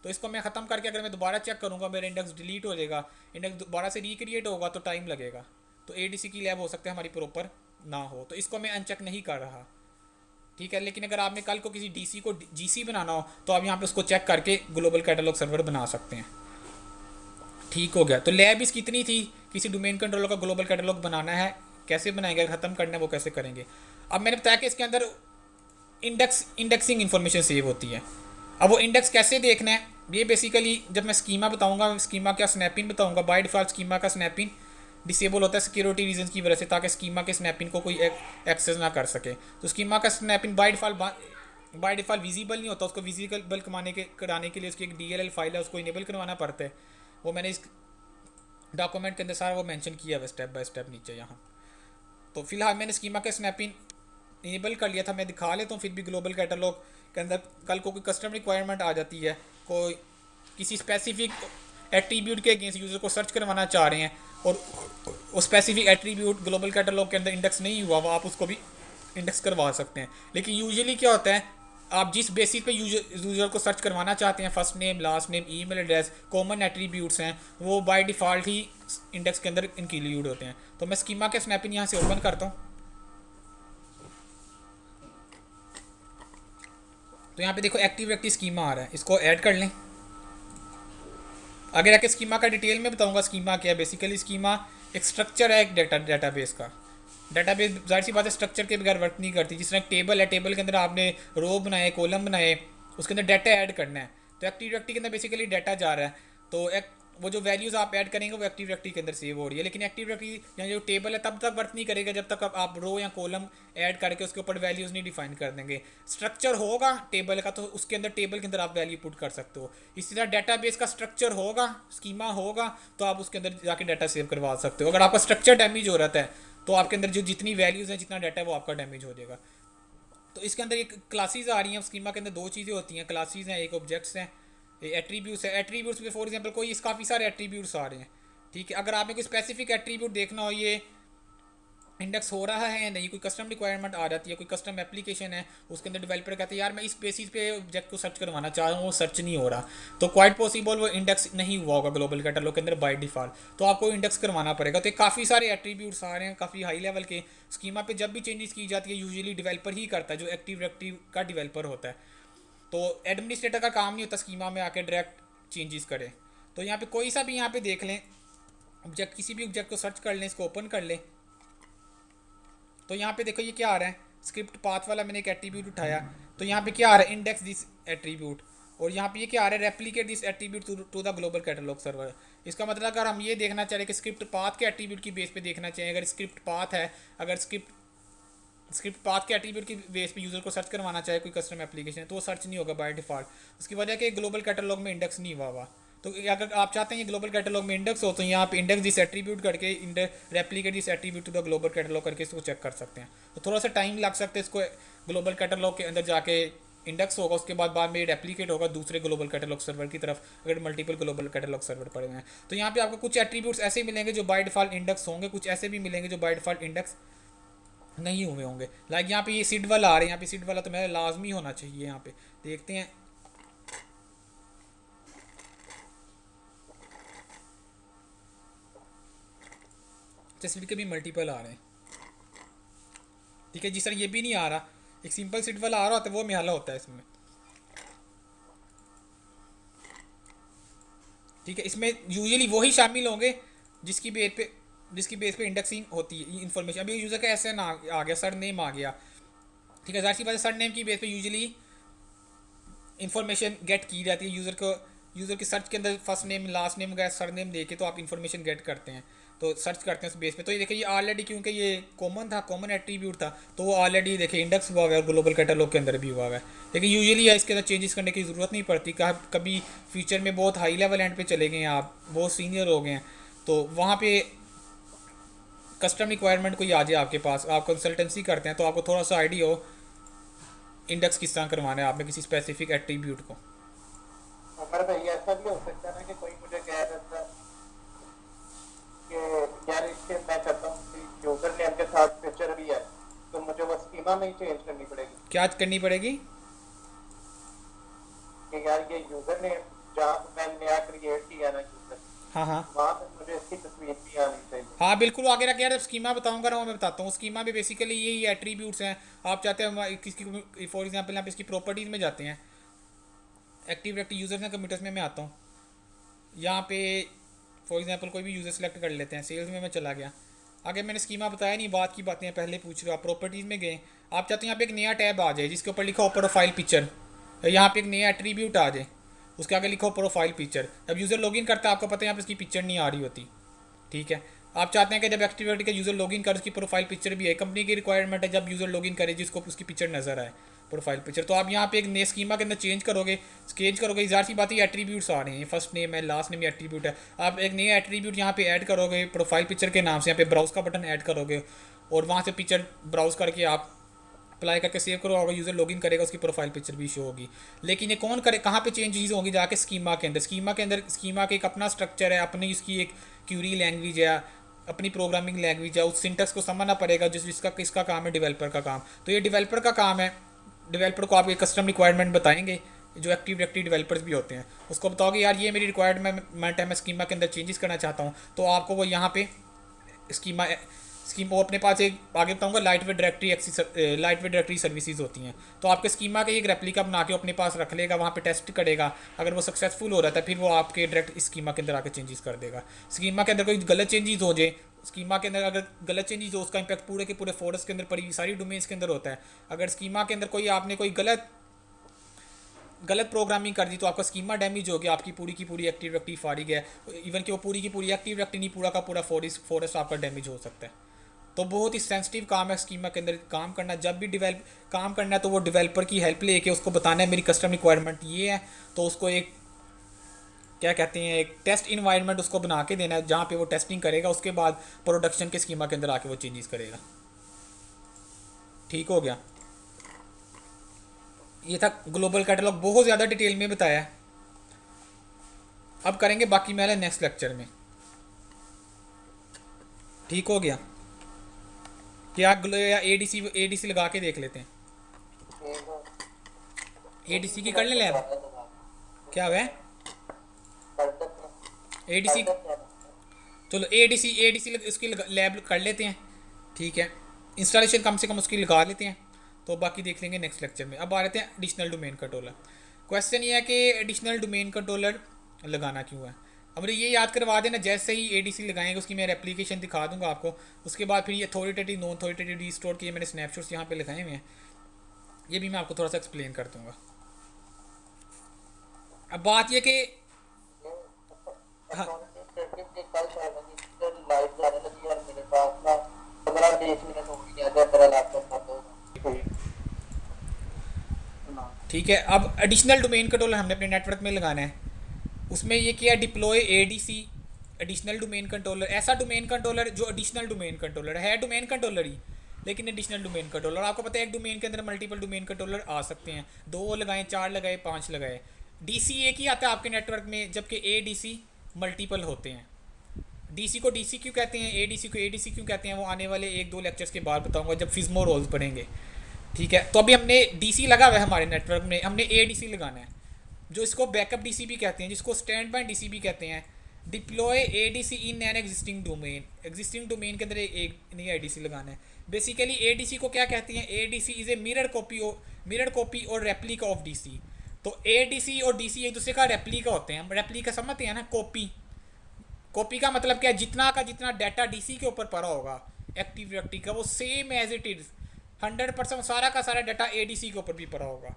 तो इसको मैं ख़त्म करके अगर मैं दोबारा चेक करूँगा, मेरा इंडेक्स डिलीट हो जाएगा, इंडेक्स दोबारा से रिक्रिएट होगा तो टाइम लगेगा। तो एडीसी की लैब हो सकता है हमारी प्रॉपर ना हो, तो इसको मैं अनचेक नहीं कर रहा, ठीक है। लेकिन अगर आपने कल को किसी डीसी को जीसी बनाना हो तो आप यहाँ पे उसको चेक करके ग्लोबल कैटलॉग सर्वर बना सकते हैं। ठीक हो गया। तो लैब इसकी इतनी थी, किसी डोमेन कंट्रोलर का ग्लोबल कैटलॉग बनाना है, कैसे बनाएंगे, ख़त्म करना है वो कैसे करेंगे। अब मैंने बताया कि इसके अंदर इंडेक्सिंग इन्फॉर्मेशन सेव होती है। अब वो इंडेक्स कैसे देखना है, ये बेसिकली जब मैं स्कीमा बताऊंगा, स्कीमा का स्नैपिंग बताऊंगा, बाय डिफ़ॉल्ट स्कीमा का स्नैपिंग डिसेबल होता है सिक्योरिटी रीजन की वजह से, ताकि स्कीमा के स्नैपिंग को कोई एक्सेस ना कर सके। तो स्कीमा का स्नैपिंग बाय डिफ़ॉल्ट विजिबल नहीं होता, उसको विजिबल कराने के लिए उसकी एक DLL फाइल है, उसको इनेबल करवाना पड़ता है। वो मैंने इस डॉक्यूमेंट के अंदर सारा वो मेंशन किया हुआ स्टेप बाय स्टेप नीचे यहाँ। तो फिलहाल मैंने स्कीमा के स्नैपिंग इनेबल कर लिया था, मैं दिखा लेता हूँ फिर भी ग्लोबल कैटलॉग के अंदर कल को कोई कस्टम रिक्वायरमेंट आ जाती है, कोई किसी स्पेसिफिक एट्रीब्यूट के अगेंस्ट यूज़र को सर्च करवाना चाह रहे हैं और वो स्पेसिफिक एट्रीब्यूट ग्लोबल कैटलॉग के अंदर इंडेक्स नहीं हुआ, वो आप उसको भी इंडेक्स करवा सकते हैं। लेकिन यूजुअली क्या होता है, आप जिस बेसिस पे यूज़र को सर्च करवाना चाहते हैं, first name, last name, email address, common attributes हैं, वो बाय डिफ़ॉल्ट ही इंडेक्स के अंदर इंक्लूड होते हैं। तो मैं स्कीमा के स्नैपिंग यहाँ से ओपन करता हूँ। तो यहाँ पे देखो एक्टिव स्कीमा आ रहा है, इसको ऐड कर लें। आगे जाके स्कीमा का डिटेल में बताऊंगा स्कीमा क्या है। बेसिकली स्कीमा एक स्ट्रक्चर है, एक डेटाबेस का। डेटाबेस जाहिर सी बात है स्ट्रक्चर के बगैर वर्क नहीं करती। जिस तरह एक टेबल है, टेबल के अंदर आपने रो बनाए, कॉलम बनाए, उसके अंदर डाटा ऐड करना है। तो एक्टिव डायरेक्टरी के अंदर बेसिकली डाटा जा रहा है, तो एक वो जो वैल्यूज़ आप ऐड करेंगे वो एक्टिव डायरेक्टरी के अंदर सेव हो रही है। लेकिन एक्टिव डायरेक्टरी या जो टेबल है तब तक वर्क नहीं करेगा जब तक आप रो या कॉलम ऐड करके उसके ऊपर वैल्यूज़ नहीं डिफाइन कर देंगे। स्ट्रक्चर होगा टेबल का तो उसके अंदर टेबल के अंदर आप वैल्यू पुट कर सकते हो। इसी तरह डाटाबेस का स्ट्रक्चर होगा, स्कीमा होगा, तो आप उसके अंदर जाके डाटा सेव करवा सकते हो। अगर आपका स्ट्रक्चर डैमेज हो रहा है तो आपके अंदर जो जितनी वैल्यूज़ हैं, जितना डाटा है वो आपका डैमेज हो जाएगा। तो इसके अंदर एक क्लासेस आ रही हैं, स्कीमा के अंदर दो चीज़ें होती हैं, क्लासेस हैं, एक ऑब्जेक्ट्स हैं, एट्रीब्यूट्स है। एट्रीब्यूट्स में फॉर एग्जांपल कोई काफ़ी सारे एट्रीब्यूट्स आ रहे हैं, ठीक है। अगर आपने कोई स्पेसिफिक एट्रीब्यूट देखना हो, ये इंडेक्स हो रहा है या नहीं, कोई कस्टम रिक्वायरमेंट आ जाती है, कोई कस्टम एप्लीकेशन है, उसके अंदर डेवलपर कहते हैं यार मैं इस बेसिस पे ऑब्जेक्ट को सर्च करवाना चाह रहा हूँ, वो सर्च नहीं हो रहा, तो क्वाइट पॉसिबल वो इंडेक्स नहीं हुआ होगा ग्लोबल कैटलॉग के अंदर बाय डिफ़ॉल्ट, तो आपको इंडेक्स करवाना पड़ेगा। तो काफ़ी सारे एट्रीब्यूट्स आ रहे हैं, काफ़ी हाई लेवल के। स्कीमा पे जब भी चेंजेस की जाती है यूजुअली डेवलपर ही करता है, जो एक्टिव डायरेक्टरी का डेवलपर होता है। तो एडमिनिस्ट्रेटर का काम नहीं होता स्कीमा में आके डायरेक्ट चेंजेस करे। तो यहाँ पे कोई सा भी यहाँ पे देख लें ऑब्जेक्ट, किसी भी ऑब्जेक्ट को सर्च कर लें, इसको ओपन कर लें। तो यहाँ पे देखो ये क्या आ रहा है, स्क्रिप्ट पाथ वाला मैंने एक एट्रीब्यूट उठाया, तो यहाँ पे क्या आ रहा है, इंडेक्स दिस एट्रीब्यूट। और यहाँ पे ये क्या आ रहा है, replicate this attribute to the global catalog server. इसका मतलब अगर हम ये देखना चाह रहे हैं कि स्क्रिप्ट पाथ के एट्रीब्यूट की बेस पे देखना चाहिए, अगर स्क्रिप्ट पाथ है, अगर स्क्रिप्ट पाथ के एट्रीब्यूट की बेस पे यूज़र को सर्च करवाना चाहे कोई कस्टम एप्लीकेशन, तो वो सर्च नहीं होगा बाय डिफ़ॉल्ट। उसकी वजह कि ग्लोबल कैटलॉग में इंडेक्स नहीं हुआ हुआ। तो अगर आप चाहते हैं ये ग्लोबल कैटलॉग में इंडेक्स हो, तो यहाँ पे इंडेक्स दिस एट्रीब्यूट करके replicate this attribute to the global catalog करके इसको चेक कर सकते हैं। तो थोड़ा सा टाइम लग सकता है इसको, ग्लोबल कैटलॉग के अंदर जाके इंडेक्स होगा, उसके बाद में रेप्लिकेट होगा दूसरे ग्लोबल कैटलॉग सर्वर की तरफ, अगर मल्टीपल ग्लोबल कैटलॉग सर्वर पड़े हुए हैं। तो यहाँ पे आपको कुछ एट्रीब्यूट्स ऐसे मिलेंगे जो बाय डिफ़ॉल्ट इंडेक्स होंगे, कुछ ऐसे भी मिलेंगे जो बाय डिफ़ॉल्ट इंडेक्स नहीं हुए होंगे। लाइक यहाँ पे ये सिड वाला आ रहे हैं, यहाँ पे सिड वाला तो मेरा लाजमी होना चाहिए। यहाँ पे देखते हैं, सिड के भी मल्टीपल आ रहे हैं, ठीक है जी सर। ये भी नहीं आ रहा, एक सिंपल सिड वाला आ रहा होता है, वो मिहाला होता है इसमें, ठीक है। इसमें यूजुअली वही शामिल होंगे जिसकी बेस पे इंडेक्सिंग होती है इन्फॉर्मेशन। अभी यूज़र का ऐसे ना आ गया, सर नेम आ गया, ठीक है। जाहिर सी बात है सर नेम की बेस पे यूजुअली इन्फॉर्मेशन गेट की जाती है यूज़र की सर्च के अंदर फर्स्ट नेम, लास्ट नेम वगैरह सर नेम देके तो आप इन्फॉर्मेशन गेट करते हैं, तो सर्च करते हैं उस बेस पे। तो ये देखिए ये ऑलरेडी, क्योंकि ये कॉमन था, कॉमन एट्रीब्यूट था, तो वो ऑलरेडी देखिए इंडेक्स हुआ हुआ है, ग्लोबल कैटलॉग के अंदर भी हुआ हुआ है। लेकिन यूजुअली इसके अंदर चेंजेस करने की ज़रूरत नहीं पड़ती। कभी फ्यूचर में बहुत हाई लेवल एंड पे चले गए हैं, आप बहुत सीनियर हो गए हैं, तो वहाँ पे कस्टम रिक्वायरमेंट कोई आ जाए आपके पास, आप कंसल्टेंसी करते हैं तो आपको थोड़ा सा आइडिया हो इंडेक्स किस तरह करवाना है आपने किसी स्पेसिफिक एट्रीब्यूट को। अमर भाई ऐसा भी हो सकता है ना कि कोई मुझे कह रहा था कि यार इसके मैं चाहता हूँ कि यूजर नेम के साथ पिक्चर भी है, तो मुझे वो स्कीमा में ही चेंज करनी पड़ेगी क्या करनी पड़ेगी? कि यार ये यूजर नेम जहाँ मैं नया क्रिएट किया ना यूजर, हाँ हाँ वहाँ पे मुझे इसकी तस्वीर भी आनी चाहिए। हाँ बिल्कुल आगे रख यार, स्कीमा बताऊंगा ना, मैं बताता हूँ। स्कीमा में बेसिकली यही एट्रीब्यूट्स हैं। आप चाहते हैं किसकी, फॉर एग्जांपल आप इसकी प्रॉपर्टीज़ में जाते हैं, active directory users and computers में मैं आता हूँ। यहाँ पे फॉर एग्जांपल कोई भी यूज़र सेलेक्ट कर लेते हैं, सेल्स में मैं चला गया। आगे मैंने स्कीमा बताया नहीं, बात की बातें पहले पूछ रहे हो आप। प्रॉपर्टीज़ में गए, आप चाहते हैं यहाँ पे एक नया टैब आ जाए जिसके ऊपर लिखा हो प्रोफाइल पिक्चर, यहाँ पे एक नया एट्रीब्यूट आ जाए उसके आगे लिखा हो प्रोफाइल पिक्चर। जब यूज़र लॉगिन करता है आपको पता है यहाँ पे इसकी पिक्चर नहीं आ रही होती, ठीक है। आप चाहते हैं कि जब एक्टिविटी का यूज़र लॉगिन करे उसकी प्रोफाइल पिक्चर भी है, कंपनी की रिक्वायरमेंट है जब यूज़र लॉगिन करे जिसको उसकी पिक्चर नजर आए प्रोफाइल पिक्चर। तो आप यहाँ पे एक नए स्कीमा के अंदर चेंज करोगे ज़ाहिर सी बात है एट्रीब्यूट्स आ रहे हैं, फर्स्ट नेम है लास्ट नेम एट्रीब्यूट है। आप एक नया एट्रीब्यूट यहाँ पे ऐड करोगे प्रोफाइल पिक्चर के नाम से, यहाँ पे ब्राउज का बटन ऐड करोगे और वहाँ से पिक्चर ब्राउज करके आप अप्लाई करके सेव करो, अगर यूज़र लॉगिन करेगा उसकी प्रोफाइल पिक्चर भी शो होगी। लेकिन ये कौन करे, कहाँ पे चेंजेस होंगी? जाके स्कीमा के अंदर। स्कीमा के अंदर स्कीमा का एक अपना स्ट्रक्चर है, अपनी इसकी एक क्यूरी लैंग्वेज है, अपनी प्रोग्रामिंग लैंग्वेज है, उस सिंटेक्स को समझना पड़ेगा जिसका किसका काम है, डेवलपर का काम। तो ये डेवलपर का काम है, डेवलपर को आप ये कस्टम रिक्वायरमेंट बताएंगे, जो एक्टिव डायरेक्टरी डेवलपर्स भी होते हैं उसको बताओगे यार ये मेरी रिक्वायरमेंट है, मैं स्कीमा के अंदर चेंजेस करना चाहता हूँ, तो आपको वो यहाँ पे स्कीमा वो अपने पास एक आगे बताऊंगा लाइट वेट डायरेक्टरी सर्विसेज होती हैं। तो आपके स्कीमा का एक रेप्लिका बना के अपने पास रख लेगा, वहाँ पे टेस्ट करेगा, अगर वो सक्सेसफुल हो रहा था फिर वो आपके डायरेक्ट स्कीमा के अंदर आके चेंजेस कर देगा। स्कीमा के अंदर कोई गलत चेंजेस हो जाए, स्कीमा के अंदर अगर गलत चेंजेस हो उसका इंपैक्ट पूरे के पूरे फोरस के अंदर पड़ी सारी डोमेन्स के अंदर होता है। अगर स्कीमा के अंदर कोई आपने कोई गलत प्रोग्रामिंग कर दी तो आपका स्कीमा डैमेज हो गया, आपकी पूरी की पूरी एक्टिव डायरेक्टरी फाड़ी गया, इवन कि वो पूरी की पूरी एक्टिव डायरेक्टरी नहीं, पूरा का पूरा फोरस आपका डैमेज हो सकता है। तो बहुत ही सेंसिटिव काम है स्कीमा के अंदर काम करना। जब भी काम करना है तो वो डेवलपर की हेल्प लेके उसको बताना है मेरी कस्टम रिक्वायरमेंट ये है, तो उसको एक क्या कहते हैं एक टेस्ट इन्वायरमेंट उसको बना के देना है जहाँ पे वो टेस्टिंग करेगा, उसके बाद प्रोडक्शन के स्कीमा के अंदर आके वो चेंजेस करेगा। ठीक हो गया, ये था ग्लोबल कैटलॉग, बहुत ज़्यादा डिटेल में बताया है। अब करेंगे बाकी मैंने नेक्स्ट लेक्चर में। ठीक हो गया, क्या या एडीसी लगा के देख लेते हैं? एडीसी की कर ले लैब, क्या है एडीसी? चलो एडीसी उसकी लैब कर लेते हैं, ठीक है। इंस्टॉलेशन कम से कम उसकी लगा लेते हैं, तो बाकी देख लेंगे नेक्स्ट लेक्चर में। अब आ रहे हैं एडिशनल डोमेन कंट्रोलर। क्वेश्चन ये है कि एडिशनल डोमेन कंट्रोलर लगाना क्यों है। अब ये याद करवा देना, जैसे ही एडीसी लगाएंगे उसकी मैं एप्लीकेशन दिखा दूंगा आपको, उसके बाद फिर ये अथॉरिटेटिव नॉन अथॉरिटेटिव रीस्टोर के मैंने स्नैपशॉट्स यहाँ पे लगाए हुए हैं, ये भी मैं आपको थोड़ा सा एक्सप्लेन कर दूंगा। अब बात ये कि हाँ ठीक है। अब एडिशनल डोमेन कंट्रोलर हमने अपने नेटवर्क में लगाना है, उसमें ये किया deploy ADC additional domain controller. ऐसा डोमेन कंट्रोलर जो एडिशनल डोमेन कंट्रोलर है डोमेन कंट्रोलर ही, लेकिन एडिशनल डोमेन कंट्रोलर। आपको पता है एक डोमेन के अंदर मल्टीपल डोमेन कंट्रोलर आ सकते हैं, 2 लगाएं, 4 लगाए, 5 लगाए। डीसी एक ही आता है आपके नेटवर्क में, जबकि एडीसी मल्टीपल होते हैं। डीसी को डीसी क्यों कहते हैं, एडीसी को एडीसी क्यों कहते हैं, वो आने वाले 1-2 लेक्चर्स के बाद बताऊंगा जब फिज्मो रोल्स पढ़ेंगे, ठीक है। तो अभी हमने डीसी लगा हुआ है हमारे नेटवर्क में, हमने एडीसी लगाना है, जो इसको बैकअप डीसी भी कहते हैं, जिसको स्टैंड बाय डीसी भी कहते हैं। Deploy ADC in an existing domain, existing domain के अंदर एक नया एडीसी लगाना है। बेसिकली एडीसी को क्या कहते हैं, ADC is a mirror copy और रेप्लिका ऑफ डीसी। तो एडीसी और डीसी एक दूसरे का रेप्लिका होते हैं। हम रेप्लिका समझते हैं ना, कॉपी का मतलब क्या है, जितना डाटा डीसी के ऊपर पड़ा होगा एक्टिव डायरेक्टरी का, वो सेम एज इट इज 100% सारा का सारा डाटा एडीसी के ऊपर भी पड़ा होगा।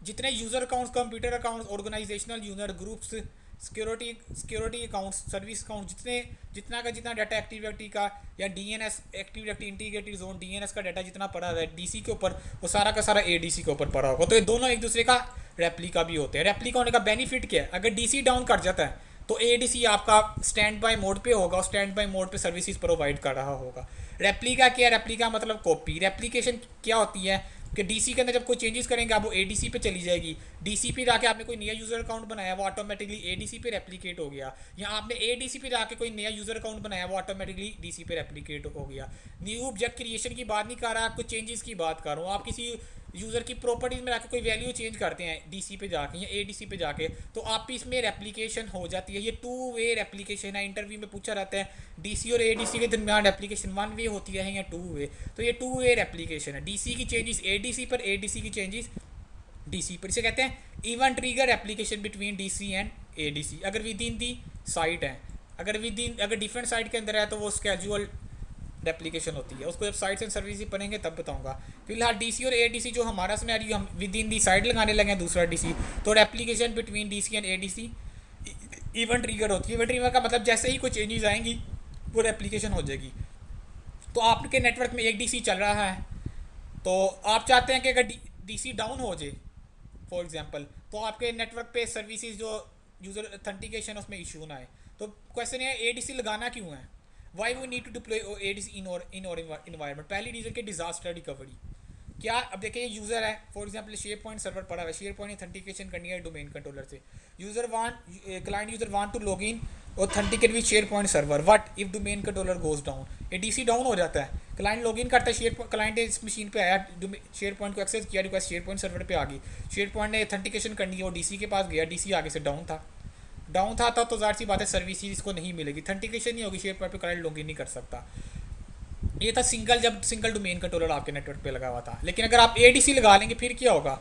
जितने user accounts, computer accounts, organisational user groups, security accounts, service account, जितना डाटा एक्टिव डायरेक्टरी का या DNS active directory integrated zone DNS का डाटा जितना पड़ा है डीसी के ऊपर, वो सारा का सारा एडीसी के ऊपर पड़ा होगा। तो ये दोनों एक दूसरे का रेप्लिका भी होते हैं। रेप्लिका होने का बेनिफिट क्या है, अगर डीसी डाउन कर जाता है तो एडीसी आपका स्टैंड बाय मोड पे होगा और स्टैंड बाय मोड पे सर्विसेज प्रोवाइड कर रहा होगा। रेप्लिका क्या है? रेप्लिका मतलब कॉपी। रेप्लिकेशन क्या होती है कि डीसी के अंदर जब कोई चेंजेस करेंगे आप वो एडीसी पे चली जाएगी। डीसी पे जाके आपने कोई नया यूजर अकाउंट बनाया वो ऑटोमेटिकली एडीसी पे रेप्लिकेट हो गया, या आपने एडीसी पे जाके कोई नया यूजर अकाउंट बनाया वो ऑटोमेटिकली डीसी पे रेप्लिकेट हो गया। न्यू ऑब्जेक्ट क्रिएशन की बात नहीं कर रहा, कुछ चेंजेस की बात कर रहा हूँ। आप किसी यूज़र की प्रॉपर्टीज में जाके कोई वैल्यू चेंज करते हैं डीसी पे जाके या एडीसी पे जाके, तो आप इसमें रेप्लिकेशन हो जाती है। ये टू वे रेप्लिकेशन है। इंटरव्यू में पूछा रहता है डीसी और एडीसी के दरमियान रेप्लिकेशन वन वे होती है या टू वे, तो ये टू वे रेप्लिकेशन है। डीसी की चेंजेस एडीसी पर, एडीसी की चेंजेस डीसी पर। इसे कहते हैं even trigger application between DC and ADC अगर विद इन दी साइट है। अगर डिफरेंट साइट के अंदर है तो वो स्केजुअल रेप्लिकेशन होती है। उसको जब साइट्स एंड सर्विसेज पढ़ेंगे तब बताऊंगा। फिलहाल डीसी और एडीसी जो हमारा सिनेरियो हम विद इन दी साइट लगाने लगे हैं दूसरा डीसी, तो replication between DC and ADC even trigger होती है। इवन ट्रिगर का मतलब जैसे ही कोई चेंजेस आएंगी वो रेप्लिकेशन हो जाएगी। तो आपके नेटवर्क में एक डीसी चल रहा है, तो आप चाहते हैं कि अगर डीसी डाउन हो जाए फॉर एग्जांपल, तो आपके नेटवर्क पे सर्विसेज जो यूज़र ऑथेंटिकेशन उसमें इशू ना आए। तो क्वेश्चन है एडीसी लगाना क्यों है? Why we need to deploy ADC in our environment? पहली रीज़न के डिजास्टर रिकवरी। क्या अब देखिए ये यूज़र है for example SharePoint server पड़ा हुआ है, शेयर पॉइंट ऑथेंटिकेशन करनी है डोमेन कंट्रोलर से। Client user want to log in authenticate with SharePoint server, what if domain controller goes down? ये डीसी डाउन हो जाता है, क्लाइंट लॉग इन करता है, क्लाइंट इस मशीन पे आया, शेयर पॉइंट को एक्सेस किया, रिक्वेस्ट शेयर पॉइंट सर्वर पे आ गई, शेयर पॉइंट ने ऑथेंटिकेशन करनी है, वो डीसी के पास गया, डीसी आगे से डाउन था तो ज़ाहिर सी बात है सर्विसेज इसको नहीं मिलेगी, ऑथेंटिकेशन नहीं होगी, शेयर पॉइंट पे क्लाइंट लॉग इन नहीं कर सकता। ये था जब सिंगल डोमेन कंट्रोलर आपके नेटवर्क पे लगा हुआ था। लेकिन अगर आप एडीसी लगा लेंगे फिर क्या होगा?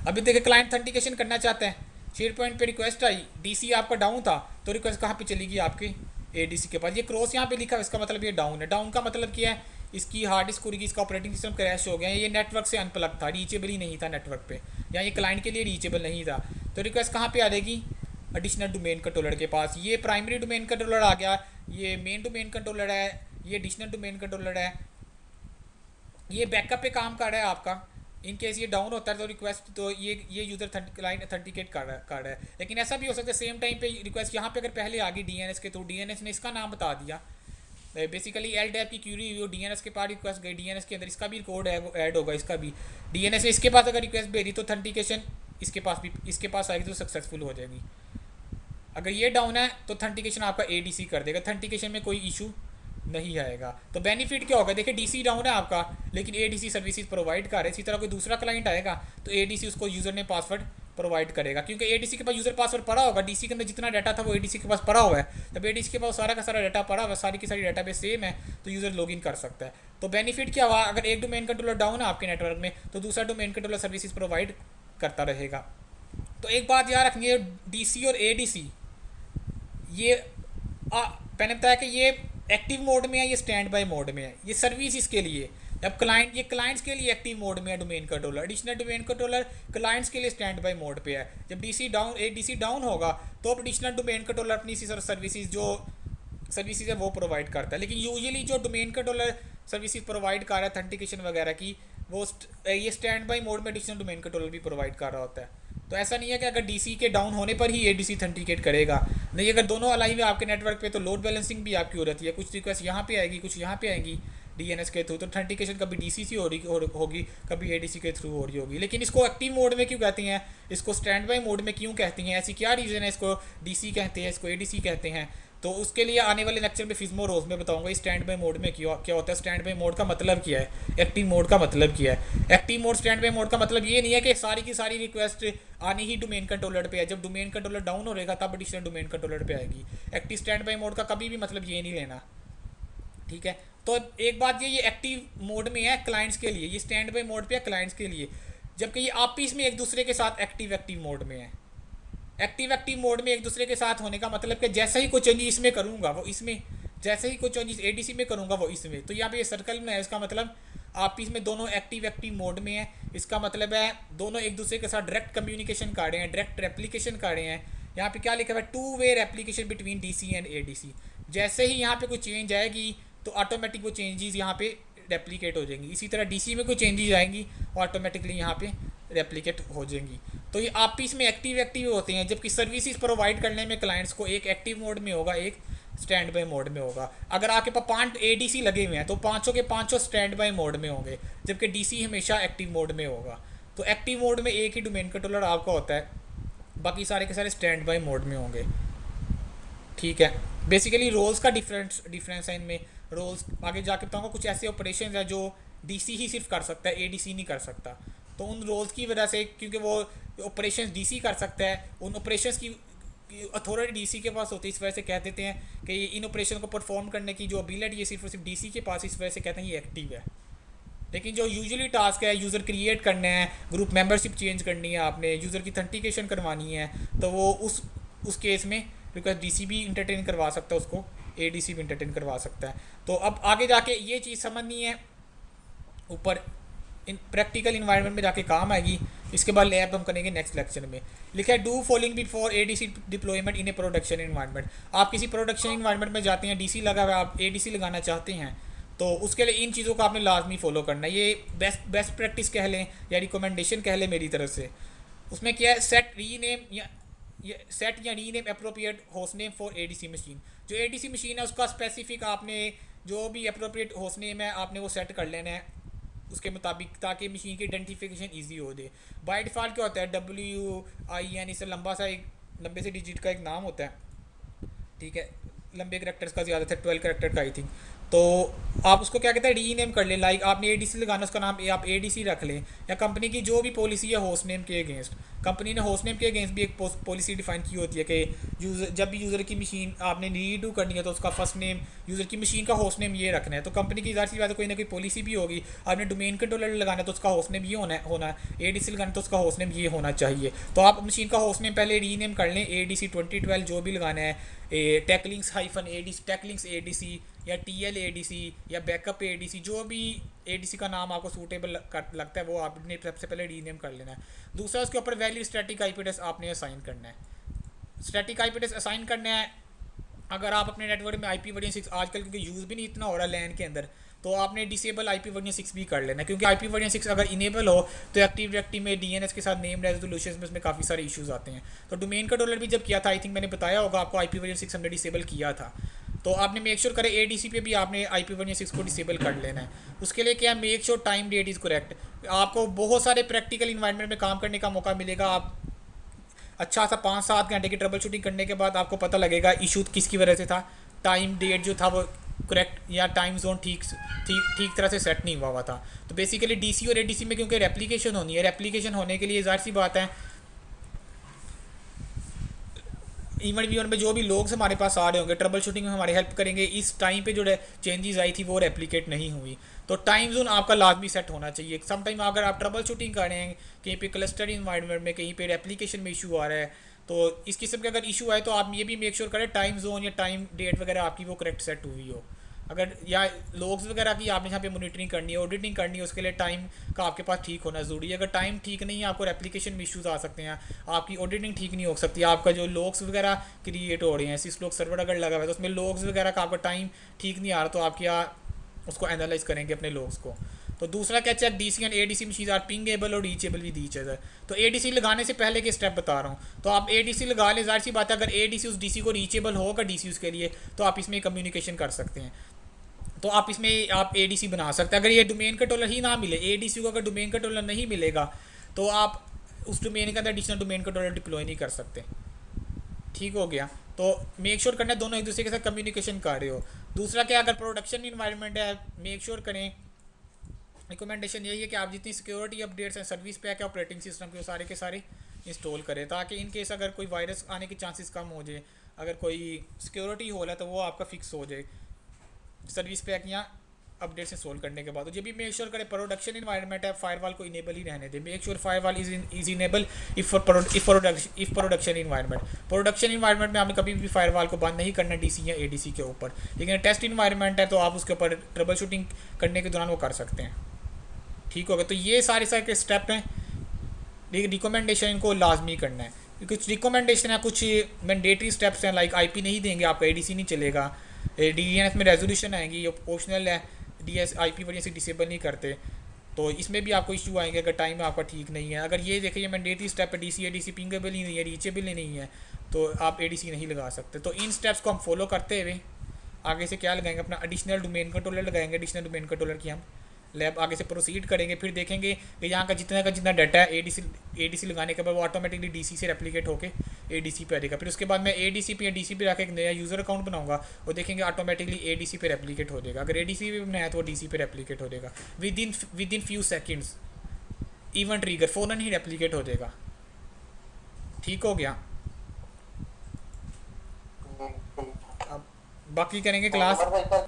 अभी देखिए क्लाइंट ऑथेंटिकेशन करना चाहते हैं, शेयर पॉइंट पे रिक्वेस्ट आई, डीसी आपका डाउन था, तो रिक्वेस्ट कहाँ पे चली गई? आपकी एडीसी के पास। ये क्रॉस यहाँ पे लिखा है, इसका मतलब ये डाउन है। डाउन का मतलब क्या है? इसकी हार्ड डिस्क उड़गी, इसका ऑपरेटिंग सिस्टम क्रैश हो गया, ये नेटवर्क से अनप्लग था, रीचेबल ही नहीं था नेटवर्क पे, या ये क्लाइंट के लिए रीचेबल नहीं था। तो रिक्वेस्ट कहाँ पे आ जाएगी? एडिशनल डोमेन कंट्रोलर के पास। ये प्राइमरी डोमेन कंट्रोलर आ गया, ये मेन डोमेन कंट्रोलर है, ये एडिशनल डोमेन कंट्रोलर है, ये बैकअप पे काम कर रहा है आपका। इन केस ये डाउन होता है तो रिक्वेस्ट तो ये यूज़र क्लाइंट ऑथेंटिकेट कर रहा है। लेकिन ऐसा भी हो सकता है सेम टाइम पे रिक्वेस्ट यहाँ पे अगर पहले आ गई डीएनएस के थ्रू, डीएनएस ने इसका नाम बता दिया, बेसिकली एलडैप की क्यूरी हुई, डीएनएस के पास रिक्वेस्ट गई, डीएनएस के अंदर इसका भी कोड है वो ऐड होगा, इसका भी डीएनएस ने इसके पास अगर रिक्वेस्ट भेजी तो ऑथेंटिकेशन इसके पास आएगी तो सक्सेसफुल हो जाएगी। अगर ये डाउन है तो ऑथेंटिकेशन आपका एडीसी कर देगा, ऑथेंटिकेशन में कोई इशू नहीं आएगा। तो बेनिफिट क्या होगा? देखिए डीसी डाउन है आपका लेकिन एडीसी सर्विसेज प्रोवाइड कर रहे हैं। इसी तरह कोई दूसरा क्लाइंट आएगा तो एडीसी उसको यूज़र ने पासवर्ड प्रोवाइड करेगा, क्योंकि एडीसी के पास यूज़र पासवर्ड पड़ा होगा, डीसी के अंदर जितना डाटा था वो एडीसी के पास पड़ा हुआ है। जब एडीसी के पास सारा का सारा डाटा पड़ा हुआ है, सारी की सारी डाटा बेस सेम है, तो यूज़र लॉग इन कर सकता है। तो बेनिफिट क्या हुआ? अगर एक डोमेन कंट्रोलर डाउन है आपके नेटवर्क में तो दूसरा डोमेन कंट्रोलर सर्विसेज प्रोवाइड करता रहेगा। तो एक बात याद रखनी है, डीसी और एडीसी ये मैंने बताया कि ये एक्टिव मोड में है, ये स्टैंड बाय मोड में है, ये सर्विस इसके लिए। अब ये क्लाइंट्स के लिए एक्टिव मोड में है domain controller, additional domain controller clients के लिए स्टैंड बाय मोड पे है। जब डीसी डाउन होगा तो एडिशनल डोमेन कंट्रोलर अपनी सर्विसेज है वो प्रोवाइड करता है। लेकिन यूजुअली जो डोमेन कंट्रोलर सर्विसेज प्रोवाइड कर रहा है ऑथेंटिकेशन वगैरह की, वो ये स्टैंड बाय मोड में एडिशनल डोमेन कंट्रोलर भी प्रोवाइड कर रहा होता है। तो ऐसा नहीं है कि अगर डीसी के डाउन होने पर ही एडीसी ऑथेंटिकेट करेगा, नहीं, अगर दोनों अलाइव है आपके नेटवर्क पे तो लोड बैलेंसिंग भी आपकी हो रहती है, कुछ रिक्वेस्ट यहाँ पे आएगी कुछ यहाँ पे आएंगी डीएनएस के थ्रू, तो ऑथेंटिकेशन कभी डीसी से होगी कभी एडीसी के थ्रू हो रही होगी। लेकिन इसको एक्टिव मोड में क्यों कहते हैं, इसको स्टैंड बाय मोड में क्यों कहते हैं, ऐसी क्या रीज़न है इसको डीसी कहते हैं इसको एडीसी कहते हैं? तो उसके लिए आने वाले लेक्चर में फिज्मो रोज में बताऊंगा इस स्टैंड बाय मोड में क्या होता है, स्टैंड बाय मोड का मतलब क्या है, एक्टिव मोड का मतलब क्या है। Active mode stand by mode का मतलब ये नहीं है कि सारी की सारी रिक्वेस्ट आनी ही डोमेन कंट्रोलर पे है, जब डोमेन कंट्रोलर डाउन हो रहेगा तब एडिशनल डोमेन कंट्रोलर पे आएगी। एक्टिव स्टैंड बाय मोड का कभी भी मतलब ये नहीं लेना, ठीक है। तो एक बात ये एक्टिव मोड में है क्लाइंट्स के लिए, ये स्टैंड बाय मोड पे है क्लाइंट्स के लिए, जबकि ये आपस में एक दूसरे के साथ एक्टिव मोड में है। एक्टिव मोड में एक दूसरे के साथ होने का मतलब कि जैसे ही कोई चेंजेस इसमें करूँगा वो इसमें, जैसे ही कोई चेंजेस एडीसी में करूँगा वो इसमें। तो यहाँ पे ये सर्कल में है, इसका मतलब आपस में दोनों एक्टिव मोड में है। इसका मतलब है दोनों एक दूसरे के साथ डायरेक्ट कम्युनिकेशन कर रहे हैं, डायरेक्ट रेप्लिकेशन कर रहे हैं। यहाँ पे क्या लिखा हुआ है, two way replication between DC and ADC. जैसे ही यहाँ पे कोई चेंज आएगी तो ऑटोमेटिक वो चेंजेस यहाँ पे रेप्लिकेट हो जाएंगी। इसी तरह डीसी में कोई चेंजेस आएंगी ऑटोमेटिकली यहाँ पे रेप्लिकेट हो जाएंगी। तो ये आपस में एक्टिव एक्टिव होते हैं, जबकि सर्विसेज प्रोवाइड करने में क्लाइंट्स को एक एक्टिव मोड में होगा, एक स्टैंड बाय मोड में होगा। अगर आपके पास 5 एडीसी लगे हुए हैं तो पांचों के पांचों स्टैंड बाय मोड में होंगे, जबकि डीसी हमेशा एक्टिव मोड में होगा। तो एक्टिव मोड में एक ही डोमेन कंट्रोलर आपका होता है, बाकी सारे के सारे स्टैंड बाय मोड में होंगे। ठीक है, बेसिकली रोल्स का डिफरेंस है इनमें। रोल्स आगे जाके बताऊंगा। कुछ ऐसे ऑपरेशन है जो डीसी ही सिर्फ कर सकता है, एडीसी नहीं कर सकता। तो उन रोल्स की वजह से, क्योंकि वो ऑपरेशंस डीसी कर सकता है, उन ऑपरेशंस की अथॉरिटी डीसी के पास होती है, इस वजह से कह देते हैं कि इन ऑपरेशन को परफॉर्म करने की जो एबिलिटी है सिर्फ और सिर्फ डीसी के पास, इस वजह से कहते हैं ये एक्टिव है। लेकिन जो यूजुअली टास्क है, यूज़र क्रिएट करने हैं, ग्रुप मेंबरशिप चेंज करनी है, आपने यूज़र की ऑथेंटिकेशन करवानी है, तो वो उस केस में बिकॉज डीसी भी इंटरटेन करवा सकता है उसको, एडीसी भी इंटरटेन करवा सकता है। तो अब आगे जाके ये चीज़ समझनी है, ऊपर इन प्रैक्टिकल इन्वायरमेंट में जाके काम आएगी। इसके बाद लैब हम करेंगे नेक्स्ट लेक्चर में। लिखा है do following before ADC deployment in A production environment. आप किसी प्रोडक्शन इन्वायरमेंट में जाते हैं, डीसी लगा हुआ है, आप एडीसी लगाना चाहते हैं, तो उसके लिए इन चीज़ों को आपने लाजमी फॉलो करना है। ये बेस्ट प्रैक्टिस कह लें या रिकमेंडेशन कह लें मेरी तरफ से। उसमें क्या है, सेट या rename appropriate host name for ADC machine. जो एडीसी मशीन है उसका स्पेसिफिक आपने जो भी अप्रोप्रिएट होस्ट नेम है आपने वो सेट कर लेना है उसके मुताबिक, ताकि मशीन की आइडेंटिफिकेशन ईजी हो जाए। बाय डिफ़ॉल्ट क्या होता है, WIN, इससे लंबा सा एक लंबे से डिजिट का एक नाम होता है। ठीक है, लंबे करेक्टर्स का ज़्यादा था, 12 करेक्टर का आई थिंक। तो आप उसको क्या कहते हैं, रीनेम कर लें। लाइक आपने एडीसी लगाना, उसका नाम आप एडीसी रख लें, या कंपनी की जो भी पॉलिसी है होस्ट नेम के अगेंस्ट, कंपनी ने होस्ट नेम के अगेंस्ट भी एक पॉलिसी डिफाइन की होती है कि यूज़र जब भी यूज़र की मशीन आपने रीडू करनी है तो उसका फर्स्ट नेम, यूज़र की मशीन का होस्ट नेम ये रखना है। तो कंपनी की ज़ाहिर सी बात है कोई ना कोई पॉलिसी भी होगी। आपने डोमेन कंट्रोलर लगाना है तो उसका होस्ट नेम ये होना है, एडीसी लगाना है तो उसका होस्ट नेम ये होना चाहिए। तो आप मशीन का होस्ट नेम पहले रीनेम कर लें, ADC 2012 जो भी लगाना है, टेकलिंक्स ADC या TL ADC या बैकअप ADC, जो भी ADC का नाम आपको सूटेबल लगता है वो आपने सबसे पहले रीनेम कर लेना है। दूसरा, उसके ऊपर वैलिड स्टैटिक IP एड्रेस आपने असाइन करना है। स्टैटिक IP एड्रेस असाइन करना है अगर आप अपने नेटवर्क में IP वर्जन 6 आजकल क्योंकि यूज़ भी नहीं इतना हो रहा लैन के अंदर, तो आपने डिसेबल IP वर्जन 6 भी कर लेना, क्योंकि IP वर्जन 6 अगर इनेबल हो तो एक्टिव डायरेक्टरी में DNS के साथ नेम रेजोल्यूशन में उसमें काफ़ी सारे इश्यूज आते हैं। तो डोमेन कंट्रोलर भी जब किया था, आई थिंक मैंने बताया होगा आपको, IP वर्जन 6 हमने डिसेबल किया था। तो आपने मेक श्योर करें ADC पे भी आपने IP वर्जन 6 को डिसेबल कर लेना है। उसके लिए क्या, make sure time that is correct. आपको बहुत सारे प्रैक्टिकल इन्वायरमेंट में काम करने का मौका मिलेगा। आप अच्छा सा 5-7 घंटे की ट्रबल शूटिंग करने के बाद आपको पता लगेगा इशू किसकी वजह से था, टाइम डेट जो था वो करेक्ट या टाइम जोन ठीक तरह से सेट नहीं हुआ था। तो बेसिकली डीसी और एडीसी में क्योंकि रेप्लिकेशन होनी है, रेप्लिकेशन होने के लिए ज़ाहिर सी बात है इवेंट व्यूअर में जो भी लोग हमारे पास आ रहे होंगे ट्रबल शूटिंग में हमारी हेल्प करेंगे, इस टाइम पे जो चेंजेस आई थी वो रेप्लिकेट नहीं हुई। तो टाइम जोन आपका लाजमी सेट होना चाहिए। सम टाइम अगर आप ट्रबल शूटिंग कर रहे हैं कहीं पे क्लस्टर इन्वायरमेंट में, कहीं पे रेप्लिकेशन में इशू आ रहा है, तो इस किस्म के अगर इशू आए तो आप ये भी मेक श्योर करें टाइम जोन या टाइम डेट वगैरह आपकी वो करेक्ट सेट हुई हो। अगर या लोग्स वगैरह की आपने यहाँ पे मॉनिटरिंग करनी है, ऑडिटिंग करनी है, उसके लिए टाइम का आपके पास ठीक होना ज़रूरी है। अगर टाइम ठीक नहीं है आपको रेप्लिकेशन में इश्यूज आ सकते हैं, आपकी ऑडिटिंग ठीक नहीं हो सकती, आपका जो लॉग्स वगैरह क्रिएट हो रहे हैं, सिस लॉग सर्वर अगर लगा हुआ है तो उसमें लॉग्स वगैरह का आपका टाइम ठीक नहीं आ रहा, तो आप क्या उसको एनालाइज करेंगे अपने लॉग्स को। तो दूसरा क्या, check DC and ADC machine are pingable और रीचेबल विद ईच अदर। तो एडीसी लगाने से पहले के स्टेप बता रहा हूँ। तो आप एडीसी लगा लें, जाहिर सी बात है अगर एडीसी उस डीसी को रीचेबल होगा डीसी उसके लिए, तो आप इसमें कम्युनिकेशन कर सकते हैं। तो आप इसमें आप एडीसी बना सकते हैं। अगर ये डोमेन कंट्रोलर ही ना मिले, एडीसी को अगर डोमेन कंट्रोलर नहीं मिलेगा तो आप उस डोमेन के अंदर एडिशनल डोमेन कंट्रोलर डिप्लॉय नहीं कर सकते। ठीक हो गया। तो मेक श्योर करना है दोनों एक दूसरे के साथ कम्युनिकेशन कर रहे हो। दूसरा क्या, अगर प्रोडक्शन इन्वायरमेंट है, मेक श्योर करें, रिकमेंडेशन यही है कि आप जितनी सिक्योरिटी अपडेट्स हैं, सर्विस पैक है, ऑपरेटिंग सिस्टम के, वो सारे के सारे इंस्टॉल करें, ताकि इन केस अगर कोई वायरस आने के चांसेस कम हो जाए, अगर कोई सिक्योरिटी होल है तो वो आपका फिक्स हो जाए सर्विस पैक या अपडेट से सोल्व करने के बाद। तो जब भी मेक श्योर करें प्रोडक्शन इन्वायरमेंट है, फायरवॉल को इनेबल ही रहने दें। Make sure firewall is enable if production environment में आपने कभी भी फायरवॉल को बंद नहीं करना डीसी या एडीसी के ऊपर। लेकिन टेस्ट इन्वायरमेंट है तो आप उसके ऊपर ट्रबल शूटिंग करने के दौरान वो कर सकते हैं। ठीक होगा। तो ये सारे सारे स्टेप हैं, लेकिन रिकमेंडेशन इनको लाजमी करना है। कुछ रिकमेंडेशन है, कुछ मैंडेटरी स्टेप्स हैं, लाइक IP नहीं देंगे आपका, एडीसी नहीं चलेगा, DNS में रेजोल्यूशन आएंगी, ये ऑप्शनल है, DS IP वजह से डिसेबल नहीं करते। तो इसमें भी आपको इशू आएंगे अगर टाइम आपका ठीक नहीं है। अगर ये देखिए मैंडेटरी स्टेप है, डीसी एडीसी पिंगेबल ही नहीं है, रीचेबल ही नहीं है, तो आप एडीसी नहीं लगा सकते। तो इन स्टेप्स को हम फॉलो करते हुए आगे से क्या लगाएंगे, अपना एडिशनल डोमेन कंट्रोलर लगाएंगे। एडिशनल डोमेन कंट्रोलर की हम लैब आगे से प्रोसीड करेंगे, फिर देखेंगे कि यहाँ का जितना डाटा है एडीसी लगाने के बाद वो ऑटोमेटिकली डीसी से रेप्लिकेट होकर एडीसी पे आ जाएगा। फिर उसके बाद मैं एडीसी पे या डीसी पे रख एक नया यूज़र अकाउंट बनाऊंगा, वो देखेंगे ऑटोमेटिकली एडीसी पे रेप्लिकेट हो जाएगा। अगर एडीसी पे बनाया तो वो डीसी पे रेप्लिकेट हो जाएगा with in few seconds. Even trigger फ़ौरन ही रेप्लिकेट हो जाएगा। ठीक हो गया। ठीक है। अब बाकी करेंगे तो क्लास। उमर भाई का